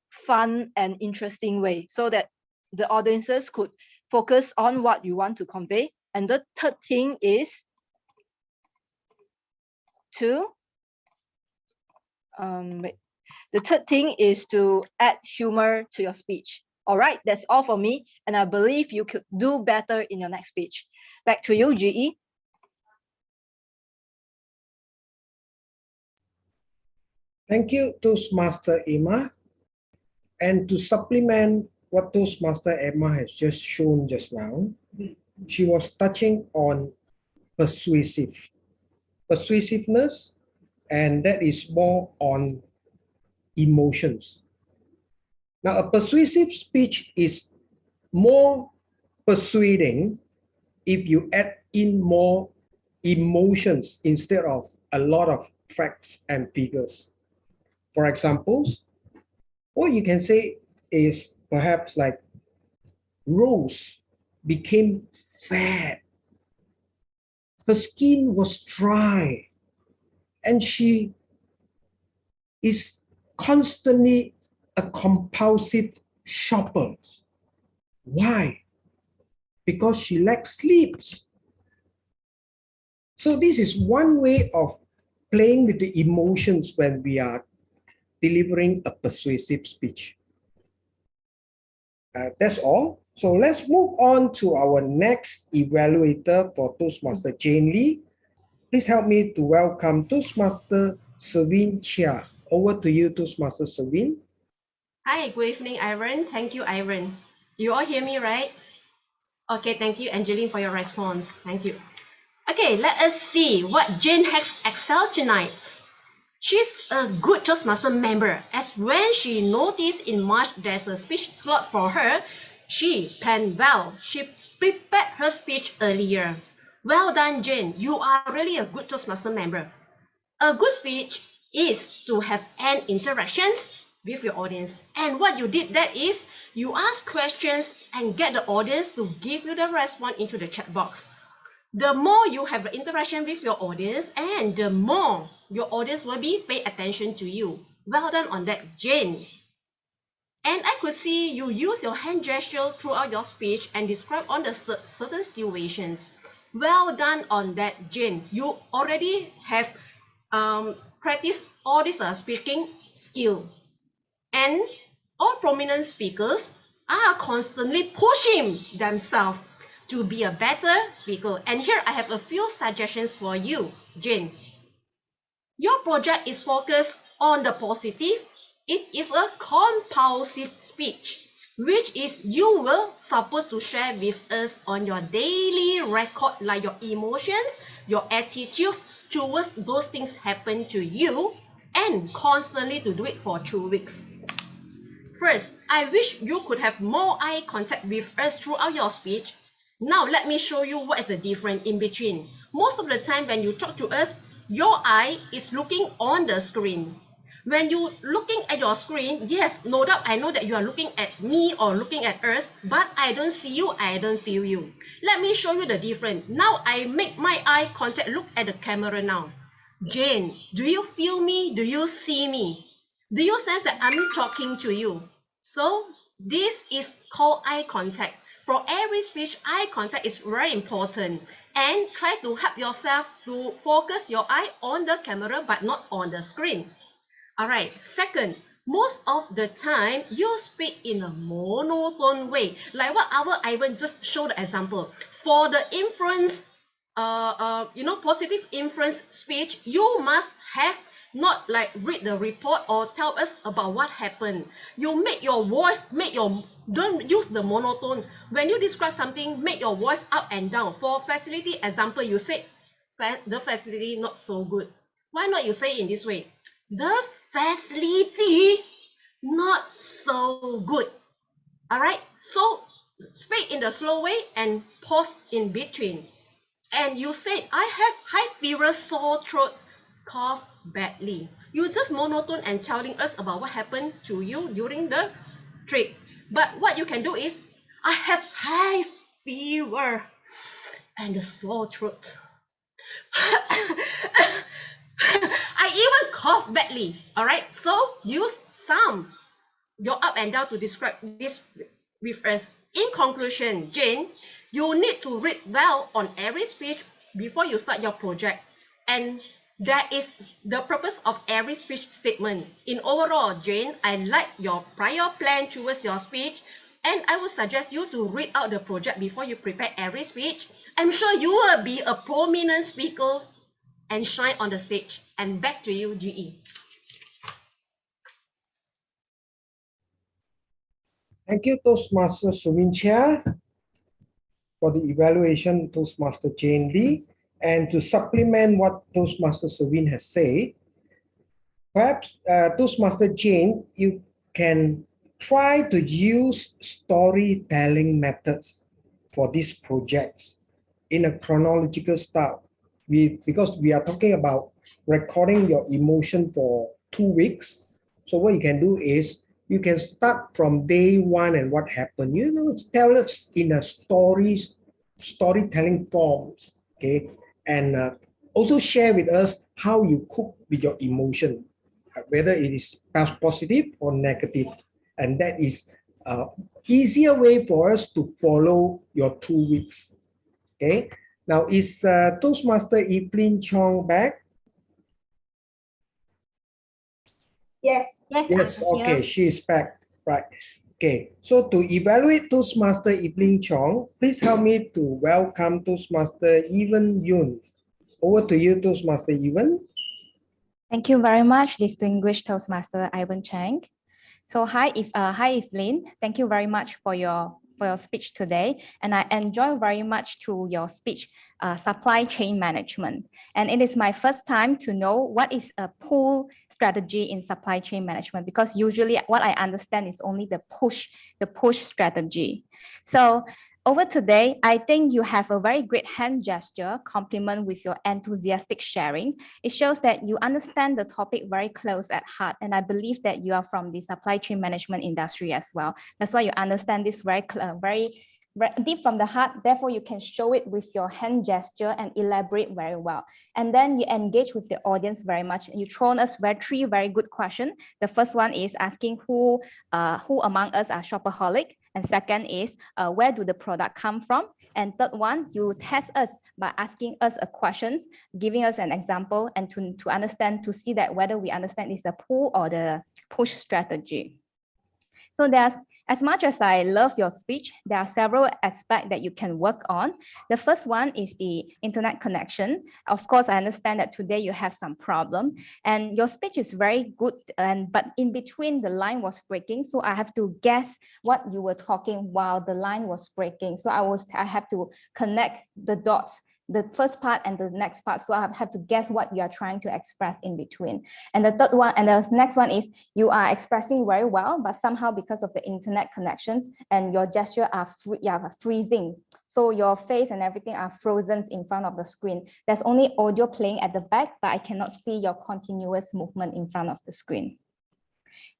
fun and interesting way, so that the audiences could focus on what you want to convey. And the third thing is to add humor to your speech. All right, that's all for me, and I believe you could do better in your next speech. Back to you, GE. Thank you, Toastmaster Emma. And to supplement what Toastmaster Emma has just shown just now, she was touching on persuasiveness, and that is more on emotions. Now, a persuasive speech is more persuading if you add in more emotions instead of a lot of facts and figures. For examples, what you can say is perhaps like, Rose became fat. Her skin was dry, and she is constantly a compulsive shopper. Why? Because she lacks sleep. So this is one way of playing with the emotions when we are delivering a persuasive speech. That's all. So let's move on to our next evaluator for Toastmaster Jane Lee. Please help me to welcome Toastmaster Selvin Chia. Over to you, Toastmaster Selvin. Hi, good evening, Ivan. Thank you, Ivan. You all hear me, right? Okay, thank you, Angeline, for your response. Thank you. Okay, let us see what Jane has excelled tonight. She's a good Toastmaster member, as when she noticed in March there's a speech slot for her, she planned well. She prepared her speech earlier. Well done, Jane. You are really a good Toastmaster member. A good speech is to have an interactions with your audience. And what you did that is you ask questions and get the audience to give you the response into the chat box. The more you have interaction with your audience, and the more your audience will be pay attention to you. Well done on that, Jane. And I could see you use your hand gesture throughout your speech and describe on the certain situations. Well done on that, Jane. You already have practiced all this speaking skill. And all prominent speakers are constantly pushing themselves to be a better speaker. And here I have a few suggestions for you, Jane. Your project is focused on the positive. It is a compulsive speech, which is you will supposed to share with us on your daily record, like your emotions, your attitudes towards those things happen to you, and constantly to do it for 2 weeks. First, I wish you could have more eye contact with us throughout your speech. Now let me show you what is the difference in between. Most of the time when you talk to us, your eye is looking on the screen. When you looking at your screen, yes, no doubt I know that you are looking at me or looking at us, but I don't see you, I don't feel you. Let me show you the difference. Now I make my eye contact, look at the camera now. Jane, do you feel me? Do you see me? Do you sense that I'm talking to you? So this is called eye contact. For every speech, eye contact is very important. And try to help yourself to focus your eye on the camera but not on the screen. Alright, second, most of the time you speak in a monotone way. Like what our Ivan just showed the example. For the influence, positive influence speech, you must have not like read the report or tell us about what happened. You make your voice, don't use the monotone. When you describe something, make your voice up and down. For facility example, you say the facility not so good. Why not you say in this way? The facility not so good. All right, so speak in the slow way and pause in between. And you say, I have high fever, sore throat, cough badly. You just monotone and telling us about what happened to you during the trip. But what you can do is, I have high fever and a sore throat. I even cough badly. All right, so use some your up and down to describe this with us. In conclusion, Jane, you need to read well on every speech before you start your project. And that is the purpose of every speech statement. In overall, Jane, I like your prior plan towards your speech, and I would suggest you to read out the project before you prepare every speech. I'm sure you will be a prominent speaker and shine on the stage. And back to you, GE. Thank you, Toastmaster Sumin Chia, for the evaluation, Toastmaster Jane Lee. And to supplement what Toastmaster Suvin has said, perhaps Toastmaster Jane, you can try to use storytelling methods for these projects in a chronological style. Because we are talking about recording your emotion for 2 weeks. So what you can do is you can start from day one and what happened. Tell us in a storytelling forms, okay? And also share with us how you cope with your emotion, whether it is positive or negative. And that is easier way for us to follow your 2 weeks. Okay. Now is Toastmaster Evelyn Chong back? Yes. Yes. Okay, she is back. Right. Okay. So to evaluate Toastmaster Evelyn Chong, please help me to welcome Toastmaster Evan Yun. Over to you, Toastmaster Evan. Thank you very much, distinguished Toastmaster Ivan Chang. So hi Evelyn. Thank you very much for your speech today, and I enjoy very much to your speech, supply chain management. And it is my first time to know what is a pull strategy in supply chain management, because usually what I understand is only the push strategy. So over today, I think you have a very great hand gesture, compliment with your enthusiastic sharing. It shows that you understand the topic very close at heart. And I believe that you are from the supply chain management industry as well. That's why you understand this very deep from the heart, therefore you can show it with your hand gesture and elaborate very well. And then you engage with the audience very much. You thrown us three very good questions. The first one is asking who among us are shopaholic, and second is where do the product come from, and third one, you test us by asking us a questions, giving us an example, and to understand, to see that whether we understand is a pull or the push strategy. So there's, as much as I love your speech, there are several aspects that you can work on. The first one is the internet connection. Of course, I understand that today you have some problem and your speech is very good, but in between the line was breaking. So I have to guess what you were talking while the line was breaking. So I have to connect the dots, the first part and the next part. So I have to guess what you are trying to express in between. And the third one, and the next one is you are expressing very well, but somehow because of the internet connections and your gesture are freezing. So your face and everything are frozen in front of the screen. There's only audio playing at the back, but I cannot see your continuous movement in front of the screen.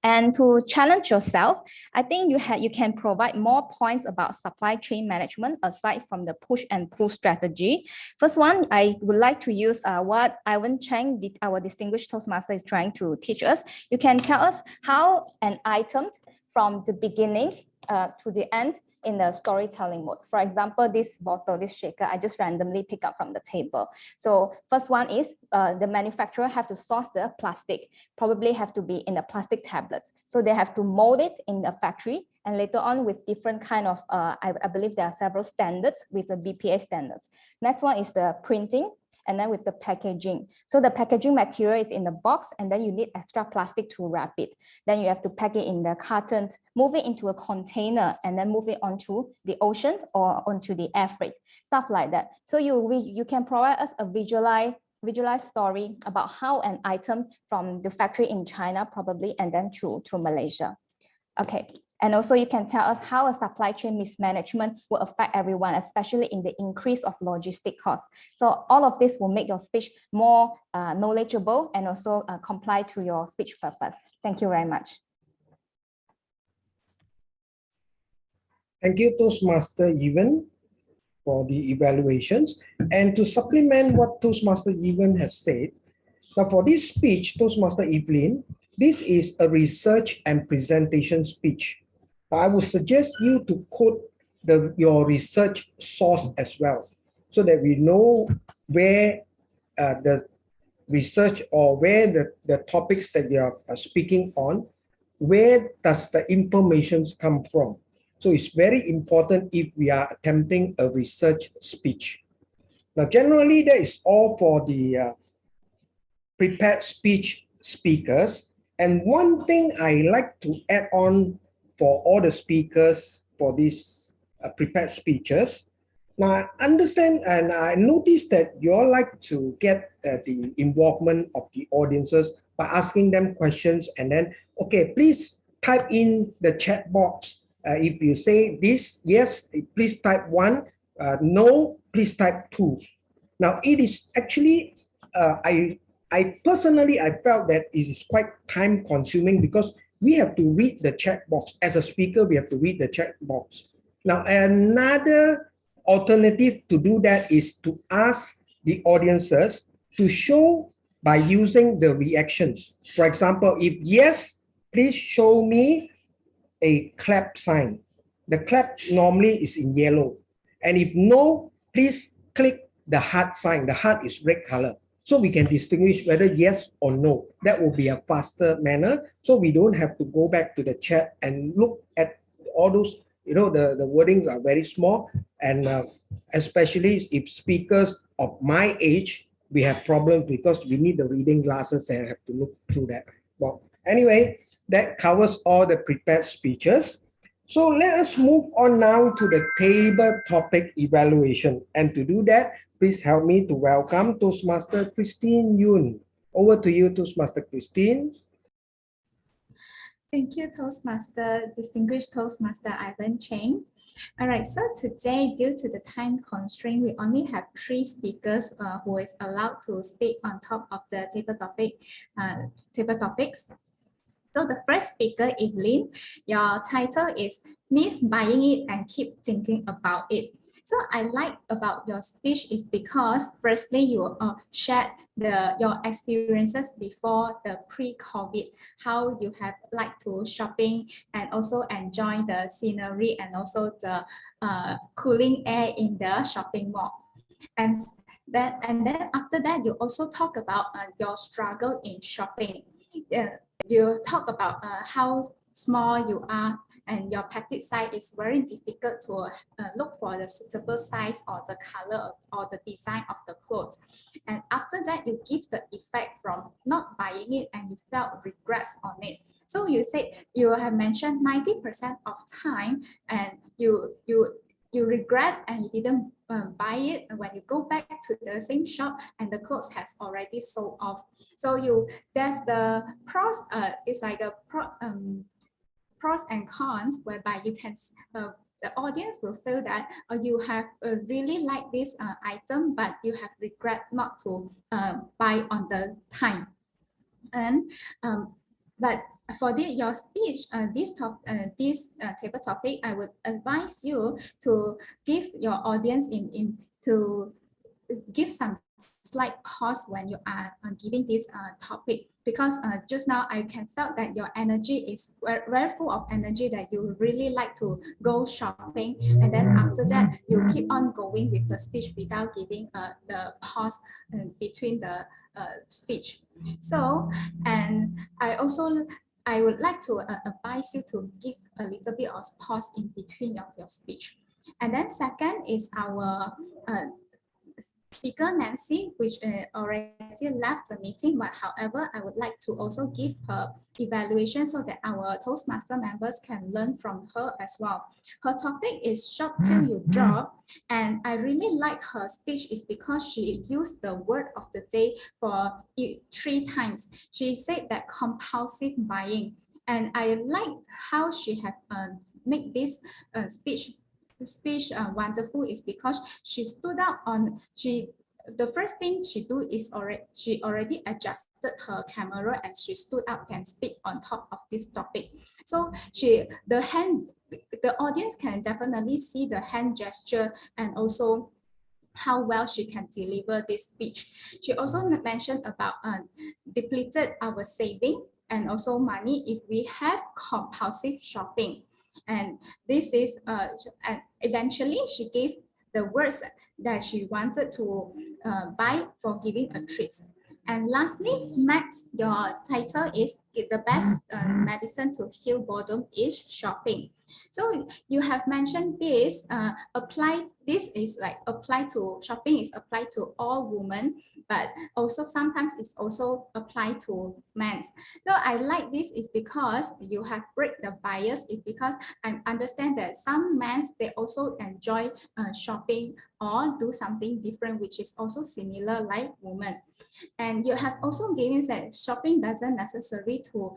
And to challenge yourself, I think you can provide more points about supply chain management aside from the push and pull strategy. First one, I would like to use what Ivan Cheng, our distinguished Toastmaster, is trying to teach us. You can tell us how an item from the beginning to the end in the storytelling mode. For example, this bottle, this shaker, I just randomly pick up from the table. So first one is the manufacturer have to source the plastic, probably have to be in the plastic tablets. So they have to mold it in the factory and later on with different kind of, I believe there are several standards with the BPA standards. Next one is the printing, and then with the packaging. So the packaging material is in the box and then you need extra plastic to wrap it. Then you have to pack it in the carton, move it into a container and then move it onto the ocean or onto the air freight, stuff like that. So you can provide us a visualized story about how an item from the factory in China probably and then to Malaysia. Okay, and also you can tell us how a supply chain mismanagement will affect everyone, especially in the increase of logistic costs. So all of this will make your speech more knowledgeable and also comply to your speech purpose. Thank you very much. Thank you, Toastmaster Evan, for the evaluations. And to supplement what Toastmaster Evan has said, now for this speech, Toastmaster Evelyn, this is a research and presentation speech. I would suggest you to quote your research source as well, so that we know where the research or where the topics that you are speaking on, where does the information come from. So it's very important if we are attempting a research speech. Now, generally, that is all for the prepared speech speakers. And one thing I like to add on for all the speakers for these prepared speeches. Now, I understand and I noticed that you all like to get the involvement of the audiences by asking them questions and then, okay, please type in the chat box. If you say this, yes, please type 1. No, please type 2. Now, it is actually, I personally felt that it is quite time consuming because we have to read the chat box. As a speaker, we have to read the chat box. Now, another alternative to do that is to ask the audiences to show by using the reactions. For example, if yes, please show me a clap sign. The clap normally is in yellow. And if no, please click the heart sign. The heart is red color. So we can distinguish whether yes or no. That will be a faster manner. So we don't have to go back to the chat and look at all those, the wordings are very small. And especially if speakers of my age, we have problems because we need the reading glasses and have to look through that. Well, anyway, that covers all the prepared speeches. So let us move on now to the table topic evaluation. And to do that, please help me to welcome Toastmaster Christine Yun. Over to you, Toastmaster Christine. Thank you, Toastmaster, distinguished Toastmaster Ivan Cheng. All right, so today, due to the time constraint, we only have 3 speakers who is allowed to speak on top of the table topics. So the first speaker, Evelyn, your title is Miss Buying It and Keep Thinking About It. So I like about your speech is because firstly you shared your experiences before the pre-COVID, how you have liked to shopping and also enjoy the scenery and also the cooling air in the shopping mall. And then after that, you also talk about your struggle in shopping. You talk about how small you are and your petite size is very difficult to look for the suitable size or the color or the design of the clothes. And after that, you give the effect from not buying it and you felt regrets on it. So you said you have mentioned 90% of time and you regret and you didn't buy it, and when you go back to the same shop and the clothes has already sold off. So there's the pros, it's like a pros and cons whereby you can the audience will feel that you have really like this item, but you have regret not to buy on the time. And but for your speech, this table topic, I would advise you to give your audience to give some slight pause when you are giving this topic, because just now I can felt that your energy is very full of energy, that you really like to go shopping, and then after that you keep on going with the speech without giving the pause between the speech. So, and I would like to advise you to give a little bit of pause in between of your speech. And then second is our speaker Nancy, which already left the meeting, but however, I would like to also give her evaluation so that our Toastmaster members can learn from her as well. Her topic is shop till you drop, and I really like her speech is because she used the word of the day for 3 times. She said that compulsive buying, and I like how she have made this speech wonderful is because she stood up on the first thing she do is she already adjusted her camera and she stood up and speak on top of this topic. So the audience can definitely see the hand gesture and also how well she can deliver this speech. She also mentioned about depleted our saving and also money if we have compulsive shopping. And this is and eventually she gave the words that she wanted to buy for giving a treat. And lastly, Max, your title is the best medicine to heal boredom is shopping. So you have mentioned this this is like applied to shopping is applied to all women, but also sometimes it's also applied to men. So I like this is because you have break the bias, is because I understand that some men they also enjoy shopping or do something different which is also similar like women. And you have also given that shopping doesn't necessarily to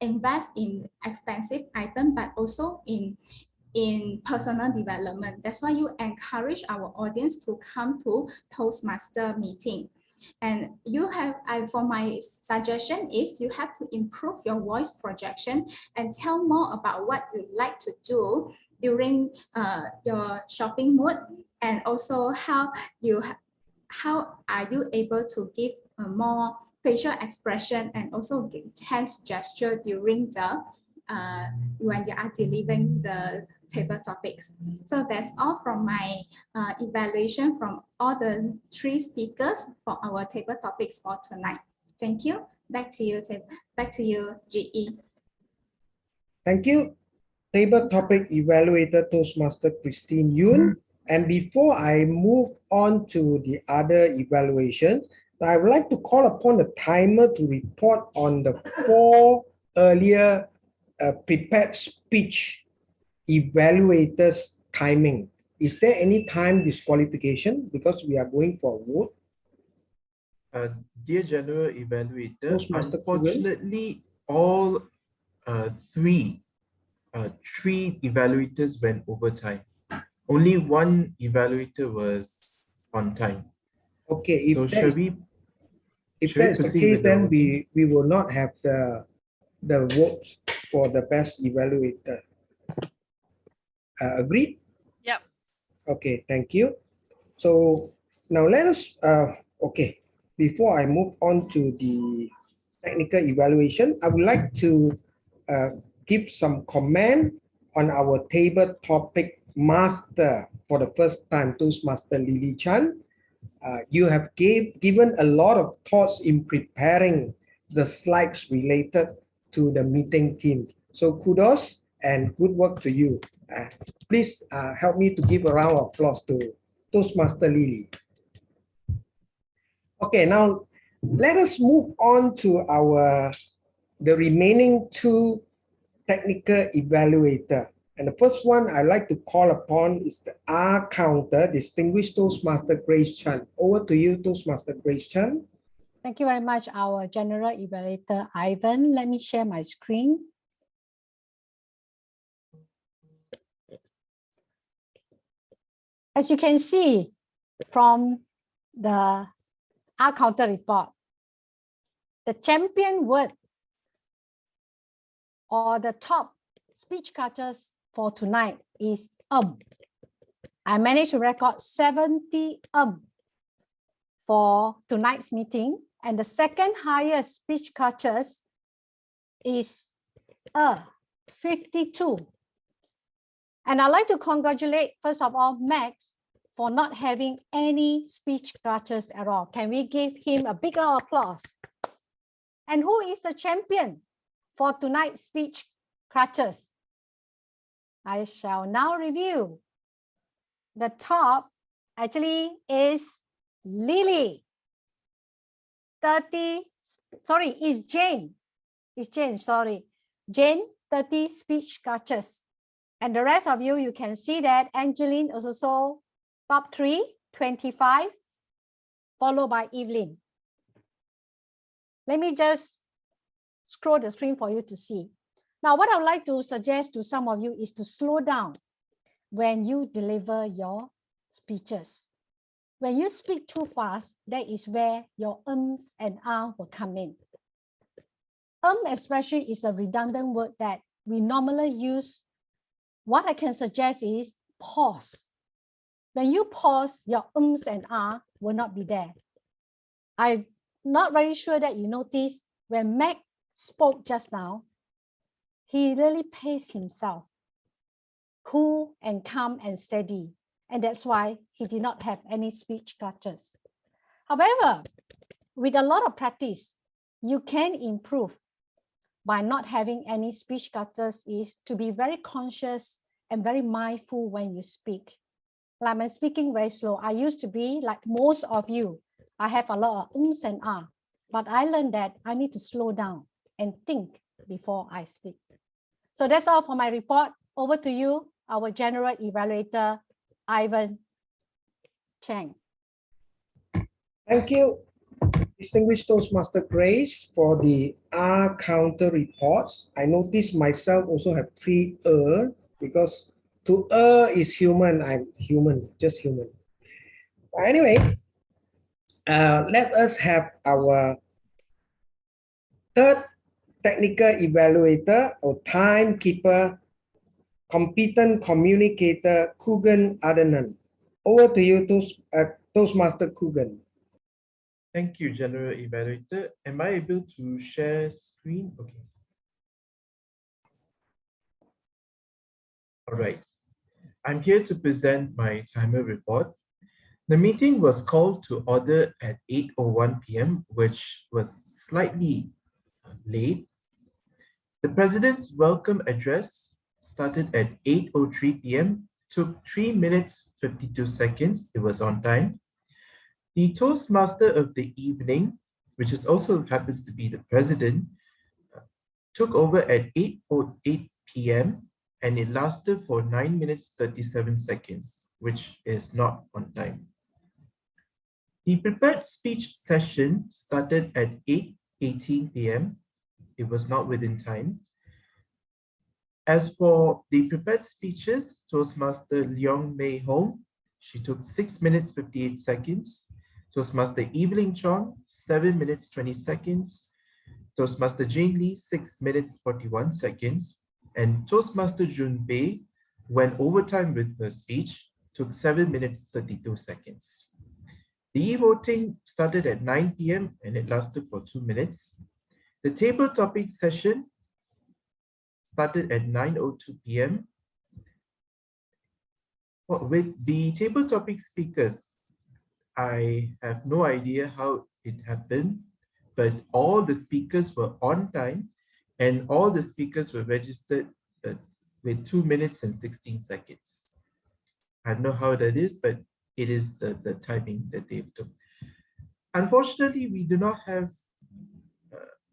invest in expensive items, but also in personal development. That's why you encourage our audience to come to Toastmaster meeting. And for my suggestion is you have to improve your voice projection and tell more about what you like to do during your shopping mood, and also how are you able to give more facial expression and also hand gesture during the when you are delivering the table topics. So that's all from my evaluation from all the 3 speakers for our table topics for tonight. Thank you. Back to you, GE. Thank you. Table topic evaluator Toastmaster Christine Yoon. And before I move on to the other evaluation, I would like to call upon the timer to report on the 4 earlier prepared speech evaluators timing. Is there any time disqualification because we are going for a vote? Dear General Evaluator, unfortunately, all 3 evaluators went overtime. Only 1 evaluator was on time. Okay, so if that's the case, then we will not have the the votes for the best evaluator. Agreed? Yep. Okay, thank you. So now let us, okay, before I move on to the technical evaluation, I would like to give some comment on our table topic master for the first time, Toastmaster Lily Chan. You have given a lot of thoughts in preparing the slides related to the meeting team. So kudos and good work to you. Please help me to give a round of applause to Toastmaster Lily. Okay, now let us move on to the remaining two technical evaluator. And the first one I like to call upon is the R counter, Distinguished Toastmaster Grace Chan. Over to you, Toastmaster Grace Chan. Thank you very much, our General Evaluator, Ivan. Let me share my screen. As you can see from the R counter report, the champion word or the top speech cultures for tonight is I managed to record 70 for tonight's meeting, and the second highest speech cultures is 52. And I'd like to congratulate, first of all, Max for not having any speech cultures at all. Can we give him a big round of applause? And who is the champion for tonight's speech cultures? I shall now review. The top actually is Lily. Is Jane. It's Jane, sorry. Jane, 30 speech cultures. And the rest of you, you can see that Angeline is also top 3, 25, followed by Evelyn. Let me just scroll the screen for you to see. Now, what I would like to suggest to some of you is to slow down when you deliver your speeches. When you speak too fast, that is where your ums and ahs will come in. Especially is a redundant word that we normally use. What I can suggest is pause. When you pause, your ums and ahs will not be there. I'm not very sure that you noticed when Mac spoke just now, he really paced himself, cool and calm and steady. And that's why he did not have any speech clutches. However, with a lot of practice, you can improve by not having any speech clutches is to be very conscious and very mindful when you speak. Like I'm speaking very slow. I used to be like most of you. I have a lot of ums and ahs, but I learned that I need to slow down and think before I speak. So that's all for my report. Over to you, our General Evaluator, Ivan Chang. Thank you, Distinguished Toastmaster Grace, for the R counter reports. I noticed myself also have 3 because to is human. I'm human, just human. Anyway, let us have our third technical evaluator or timekeeper, competent communicator, Kugan Adenan. Over to you, Toastmaster Kugan. Thank you, General Evaluator. Am I able to share screen? Okay. All right. I'm here to present my timer report. The meeting was called to order at 8:01 p.m., which was slightly late. The President's welcome address started at 8:03 p.m., took 3 minutes 52 seconds. It was on time. The Toastmaster of the evening, which is also happens to be the President, took over at 8:08 p.m. and it lasted for 9 minutes 37 seconds, which is not on time. The prepared speech session started at 8:18 p.m. It was not within time. As for the prepared speeches, Toastmaster Leong Mei Hong, she took 6 minutes 58 seconds. Toastmaster Evelyn Chong, 7 minutes 20 seconds. Toastmaster Jane Lee, 6 minutes 41 seconds. And Toastmaster Jun Bei went overtime with her speech, took 7 minutes 32 seconds. The e-voting started at 9 p.m. and it lasted for 2 minutes. The table topic session started at 9:02 p.m. With the table topic speakers, I have no idea how it happened, but all the speakers were on time and all the speakers were registered with 2 minutes and 16 seconds. I don't know how that is, but it is the timing that they took. Unfortunately, we do not have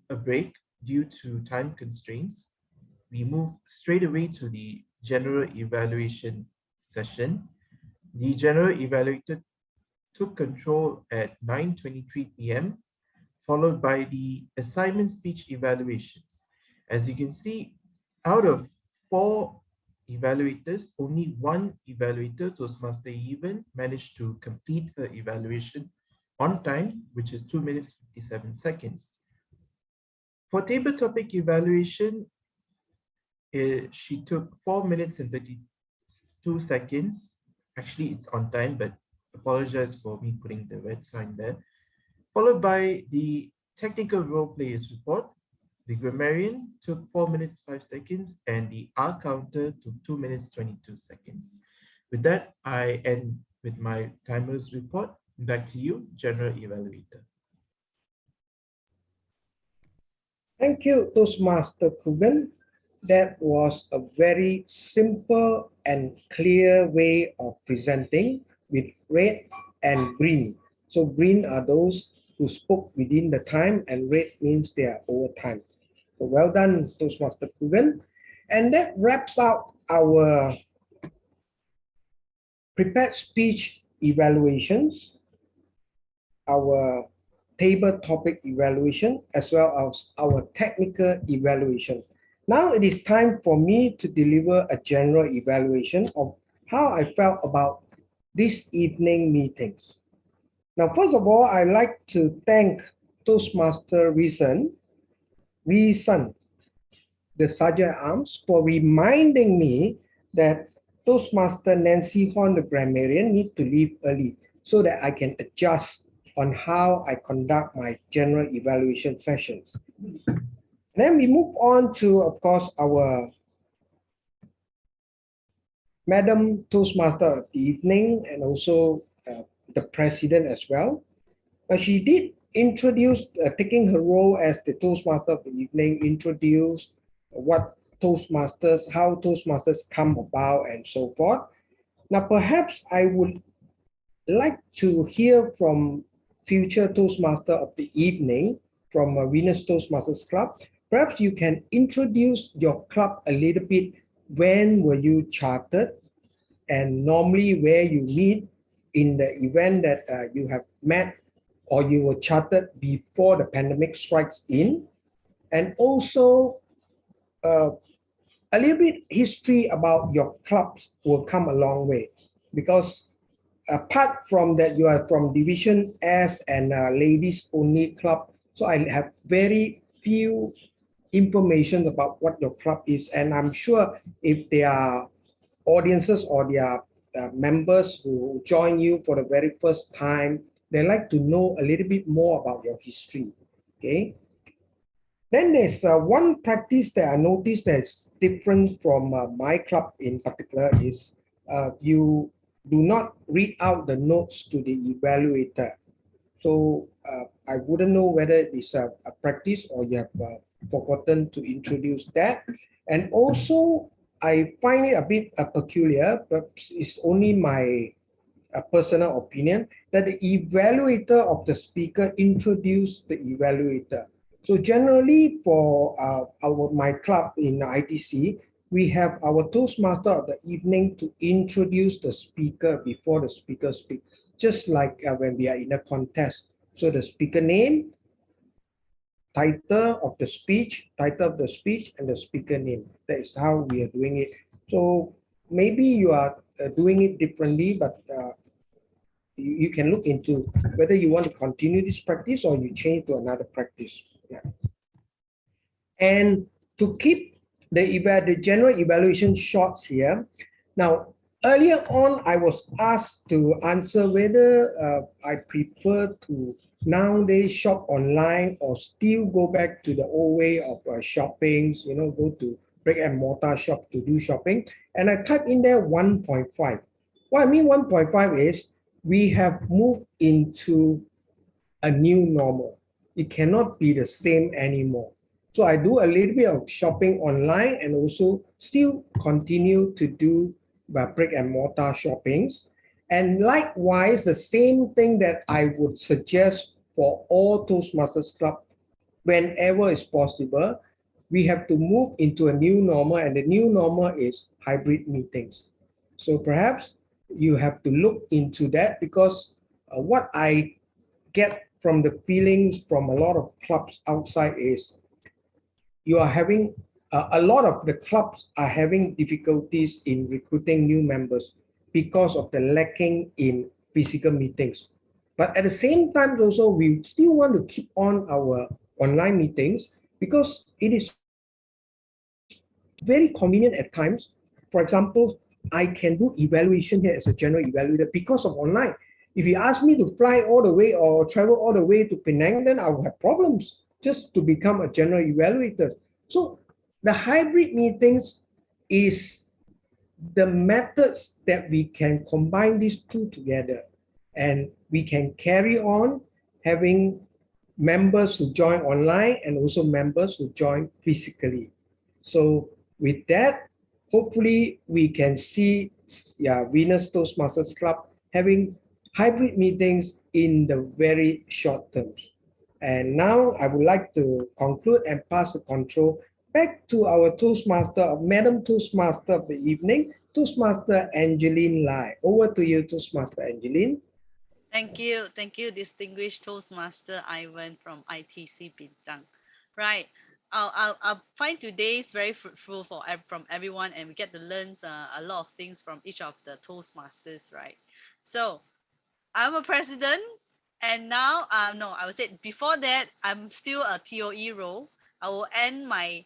a break due to time constraints. We move straight away to the general evaluation session. The general evaluator took control at 9:23 p.m., followed by the assignment speech evaluations. As you can see, out of 4 evaluators, only 1 evaluator, Toastmaster Even, managed to complete her evaluation on time, which is 2 minutes 57 seconds. For table topic evaluation, she took 4 minutes and 32 seconds. Actually, it's on time, but apologize for me putting the red sign there. Followed by the technical role players report. The grammarian took 4 minutes 5 seconds, and the R counter took 2 minutes 22 seconds. With that, I end with my timers report. Back to you, General Evaluator. Thank you, Toastmaster Kugan. That was a very simple and clear way of presenting with red and green. So green are those who spoke within the time, and red means they are over time. So well done, Toastmaster Kugan. And that wraps up our prepared speech evaluations, our table topic evaluation, as well as our technical evaluation. Now it is time for me to deliver a general evaluation of how I felt about this evening meetings. Now, first of all, I'd like to thank Toastmaster Reason, the Sergeant at Arms, for reminding me that Toastmaster Nancy Horn, the grammarian, need to leave early so that I can adjust on how I conduct my general evaluation sessions. And then we move on to, of course, our Madam Toastmaster of the evening, and also the president as well. She did introduce, taking her role as the Toastmaster of the evening, introduce what Toastmasters, how Toastmasters come about, and so forth. Now, perhaps I would like to hear from future Toastmaster of the evening from Venus Toastmasters Club. Perhaps you can introduce your club a little bit. When were you chartered? And normally where you meet in the event that you have met or you were chartered before the pandemic strikes in. And also a little bit history about your clubs will come a long way, because apart from that, you are from Division S and ladies only club. So I have very few information about what your club is. And I'm sure if there are audiences or their members who join you for the very first time, they like to know a little bit more about your history. Okay. Then there's one practice that I noticed that's different from my club in particular is you do not read out the notes to the evaluator. So I wouldn't know whether it's a practice or you have forgotten to introduce that. And also, I find it a bit peculiar, but it's only my personal opinion, that the evaluator of the speaker introduced the evaluator. So generally for my club in ITC, we have our Toastmaster of the evening to introduce the speaker before the speaker speaks, just like when we are in a contest. So the speaker name, title of the speech, and the speaker name. That is how we are doing it. So maybe you are doing it differently, but you can look into whether you want to continue this practice or you change to another practice. Yeah. And to keep the general evaluation shorts here, now earlier on I was asked to answer whether I prefer to nowadays shop online or still go back to the old way of shopping, go to brick and mortar shop to do shopping. And I type in there 1.5. What I mean 1.5 is we have moved into a new normal. It cannot be the same anymore. So I do a little bit of shopping online and also still continue to do brick and mortar shoppings. And likewise, the same thing that I would suggest for all Toastmasters Club, whenever it's possible, we have to move into a new normal, and the new normal is hybrid meetings. So perhaps you have to look into that, because what I get from the feelings from a lot of clubs outside is you are having a lot of the clubs are having difficulties in recruiting new members because of the lacking in physical meetings. But at the same time also, we still want to keep on our online meetings because it is very convenient at times. For example, I can do evaluation here as a general evaluator because of online. If you ask me to fly all the way or travel all the way to Penang, then I will have problems just to become a general evaluator. So the hybrid meetings is the methods that we can combine these two together, and we can carry on having members who join online and also members who join physically. So with that, hopefully we can see Venus Toastmasters Club having hybrid meetings in the very short term. And now I would like to conclude and pass the control back to our Toastmaster, Madam Toastmaster of the evening, Toastmaster Angeline Lai. Over to you, Toastmaster Angeline. Thank you, distinguished Toastmaster Ivan from ITC Bintang. Right, I'll find today is very fruitful from everyone, and we get to learn a lot of things from each of the Toastmasters. Right, so I'm a president, and now no, I would say before that I'm still a TOE role. I will end my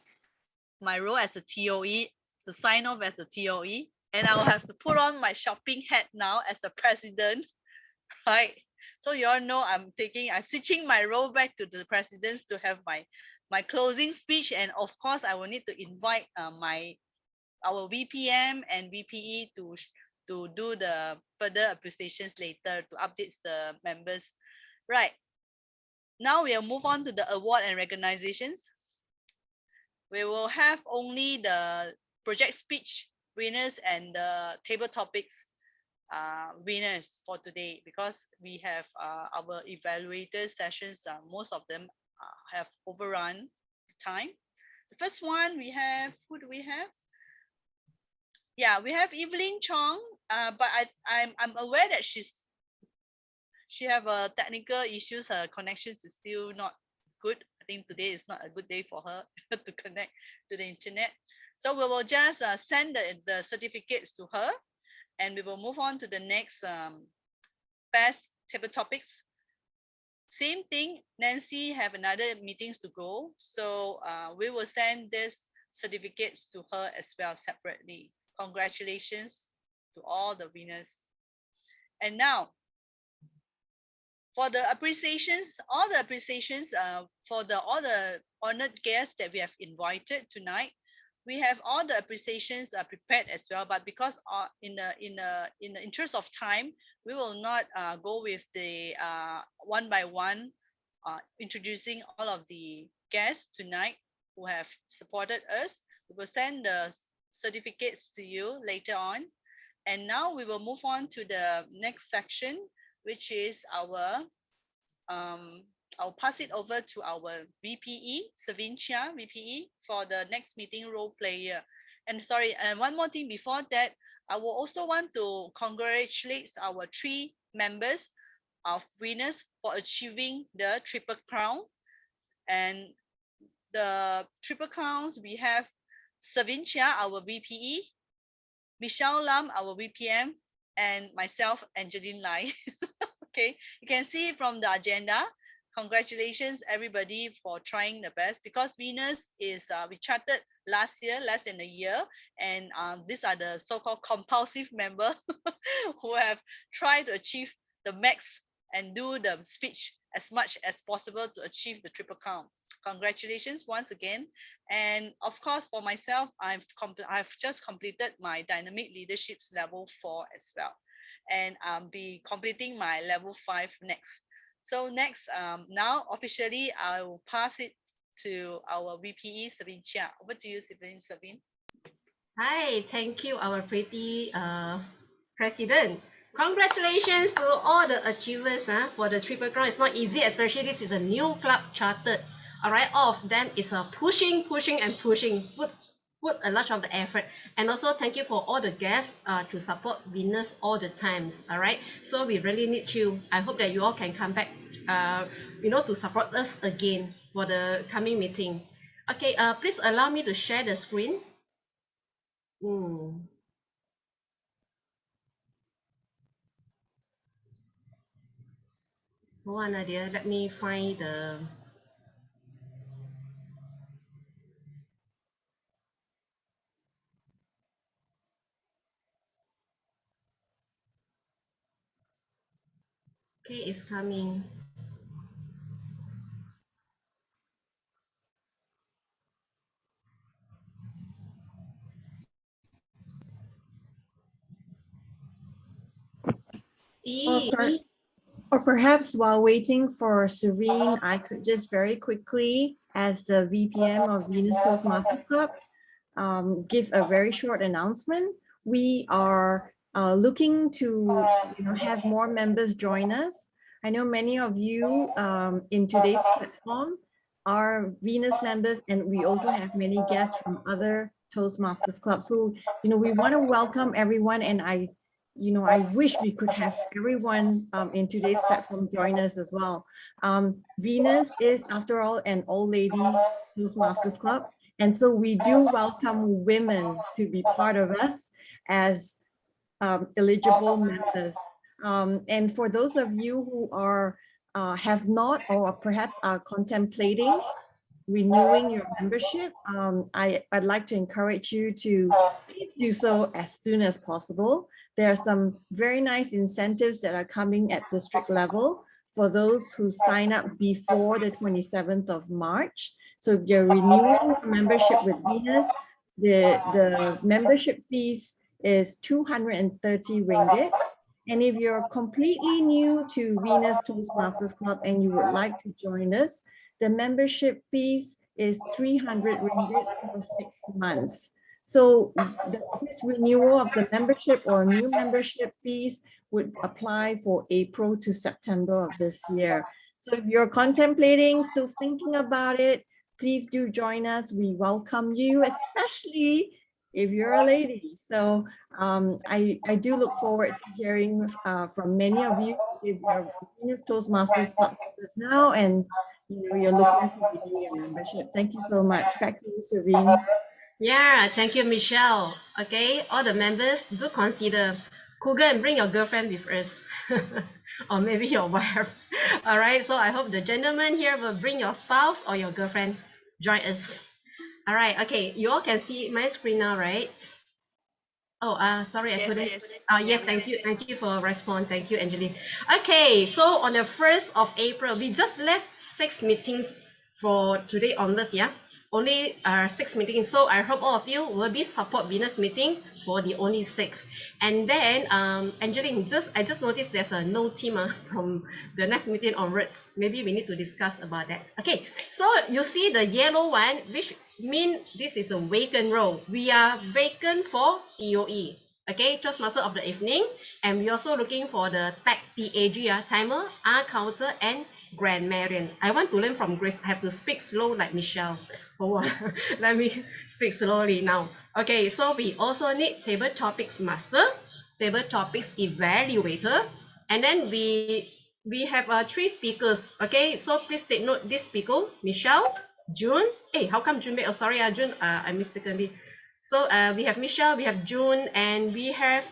role as a TOE to sign off as a TOE, and I will have to put on my shopping hat now as a president. Right, so you all know I'm switching my role back to the presidents to have my closing speech, and of course I will need to invite our VPM and VPE to do the further appreciations later to update the members. Right, now we'll move on to the award and recognizations. We will have only the project speech winners and the table topics winners for today, because we have our evaluator sessions. Most of them have overrun the time. The first one we have, who do we have? Yeah, we have Evelyn Chong, but I'm aware that she have technical issues. Her connection is still not good. I think today is not a good day for her to connect to the internet. So we will just send the certificates to her, and we will move on to the next best table topics. Same thing, Nancy have another meetings to go, so we will send this certificates to her as well separately. Congratulations to all the winners. And now for the appreciations, all the appreciations for all the honored guests that we have invited tonight, we have all the appreciations prepared as well, but because in the interest of time, we will not go with the one by one introducing all of the guests tonight who have supported us. We will send the certificates to you later on. And now we will move on to the next section, which is our I'll pass it over to our VPE, Savincia VPE, for the next meeting role player. And sorry, and one more thing before that, I will also want to congratulate our 3 members of winners for achieving the triple crown. And the triple crowns, we have Savincia, our VPE, Michelle Lam, our VPM, and myself, Angeline Lai. Okay, you can see from the agenda, congratulations everybody for trying the best, because Venus is we charted last year, less than a year, and these are the so-called compulsive member who have tried to achieve the max and do the speech as much as possible to achieve the triple count. Congratulations once again. And of course, for myself, I've just completed my dynamic leaderships level 4 as well, and I'll be completing my level 5 next. So next, now officially, I will pass it to our VPE, Sabine Chia. Over to you, Sabine. Hi, thank you, our pretty president. Congratulations to all the achievers for the triple crown. It's not easy, especially this is a new club chartered. All right, all of them is pushing, and pushing. Put a lot of the effort, and also thank you for all the guests to support Venus all the times. All right, so we really need you. I hope that you all can come back, to support us again for the coming meeting. Okay, please allow me to share the screen. Hold on, Nadia. Let me find the. Okay, it's coming. Or perhaps while waiting for Serene, I could just very quickly, as the VPM of Venus Toastmasters Club, give a very short announcement. We are looking to have more members join us. I know many of you in today's platform are Venus members, and we also have many guests from other Toastmasters clubs. So, we want to welcome everyone, and I wish we could have everyone in today's platform join us as well. Venus is, after all, an all-ladies Toastmasters Club. And so we do welcome women to be part of us as eligible members. And for those of you who are have not, or perhaps are contemplating renewing your membership, I'd like to encourage you to please do so as soon as possible. There are some very nice incentives that are coming at district level for those who sign up before the 27th of March. So if you're renewing your membership with Venus, the membership fees is 230 ringgit. And if you're completely new to Venus Toastmasters Club and you would like to join us, the membership fees is 300 ringgit for 6 months. So this renewal of the membership or new membership fees would apply for April to September of this year. So if you're contemplating, still thinking about it, please do join us. We welcome you, especially if you're a lady. So I do look forward to hearing from many of you if you're Venus Toastmasters Club now and you're looking to renew your membership. Thank you so much. Back to you, Serene. Yeah, thank you, Michelle. Okay, all the members, do consider Google and bring your girlfriend with us, or maybe your wife. All right, so I hope the gentleman here will bring your spouse or your girlfriend. Join us. All right, okay, you all can see my screen now, right? Oh, sorry, I couldn't. Yes, thank you for response. Thank you, Angeline. Okay, so on the 1st of April, we just left 6 meetings for today onwards, yeah? Only 6 meetings. So I hope all of you will be support Venus meeting for the only 6. And then, Angeline, I just noticed there's a no team from the next meeting onwards. Maybe we need to discuss about that. Okay, so you see the yellow one, which mean this is a vacant role. We are vacant for EOE, okay, Toastmaster of the evening, and we're also looking for the tag PAG, timer, R counter, and Grand Marion. I want to learn from Grace. I have to speak slow like Michelle. Oh, let me speak slowly now. Okay, so we also need table topics master, table topics evaluator, and then we have 3 speakers. Okay, so please take note this speaker, Michelle, June. Hey, how come June? Oh, sorry, June. I mistakenly. So we have Michelle, we have June, and we have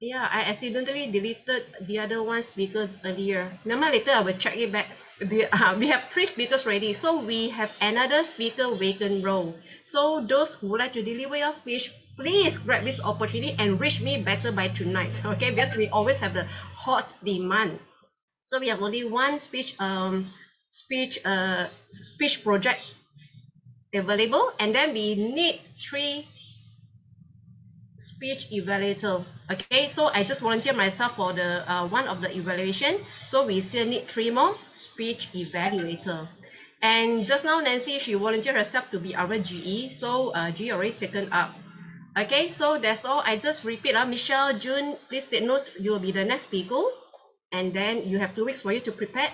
Yeah, I accidentally deleted the other one speakers earlier. Never mind, later I will check it back. We have 3 speakers ready, so we have another speaker vacant role. So those who would like to deliver your speech, please grab this opportunity and reach me better by tonight, okay? Because we always have the hot demand. So we have only one speech project available, and then we need 3 speech evaluator. Okay, so I just volunteer myself for the one of the evaluation. So we still need 3 more speech evaluator. And just now Nancy, she volunteered herself to be our GE. So GE already taken up. Okay, so that's all. I just repeat. Michelle, June, please take note. You will be the next speaker. And then you have 2 weeks for you to prepare.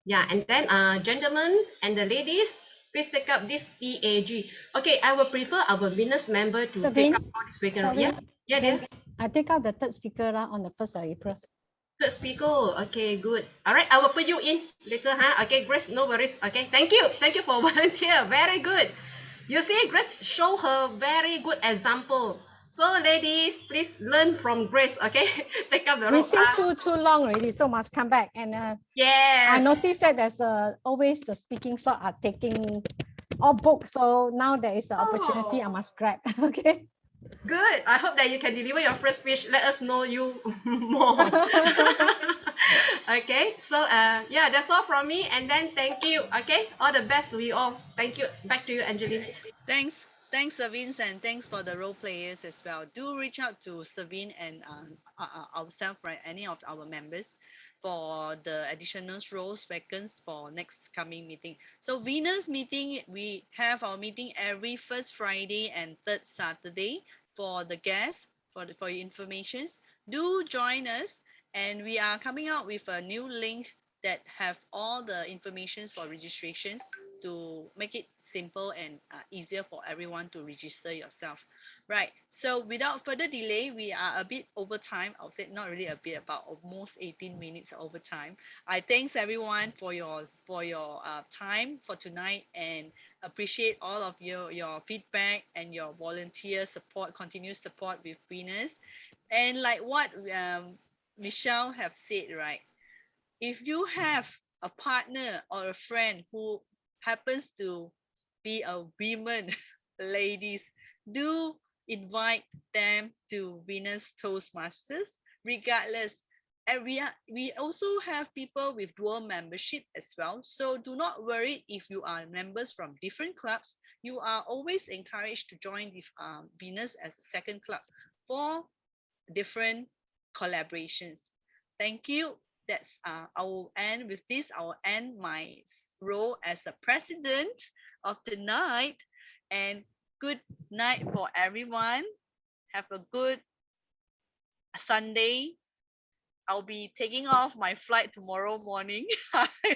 Yeah, and then gentlemen and the ladies, please take up this EAG. Okay, I will prefer our Venus member to take up all this weekend. Sorry, Yeah, dear. I take out the third speaker on the 1st of April. Third speaker. Okay, good. All right, I will put you in later, huh? Okay, Grace, no worries. Okay, thank you. Thank you for volunteer. Very good. You see, Grace show her very good example. So, ladies, please learn from Grace. Okay, take up the We role. say too long already, so must come back. And yes, I noticed that there's always the speaking slot are taking all booked. So now there is an opportunity I must grab. Okay. Good. I hope that you can deliver your first speech. Let us know you more. Okay. So yeah, that's all from me. And then thank you. Okay. All the best to you all. Thank you. Back to you, Angeline. Thanks, Savine, and thanks for the role players as well. Do reach out to Savine and ourselves, right? Any of our members for the additional roles vacancies for next coming meeting. So Venus meeting, we have our meeting every first Friday and third Saturday for the guests. For your informations, do join us, and we are coming out with a new link that have all the informations for registrations to make it simple and easier for everyone to register yourself. Right. So without further delay, we are a bit over time. I would say not really a bit, about almost 18 minutes over time. I thanks everyone for your time for tonight, and appreciate all of your feedback and your volunteer support, continuous support with Venus. And like what Michelle have said, right? If you have a partner or a friend who happens to be a woman, ladies, do invite them to Venus Toastmasters, regardless. And we also have people with dual membership as well. So do not worry if you are members from different clubs. You are always encouraged to join with Venus as a second club for different collaborations. Thank you. That's I will end with this. I will end my role as a president of the night. And good night for everyone. Have a good Sunday. I'll be taking off my flight tomorrow morning.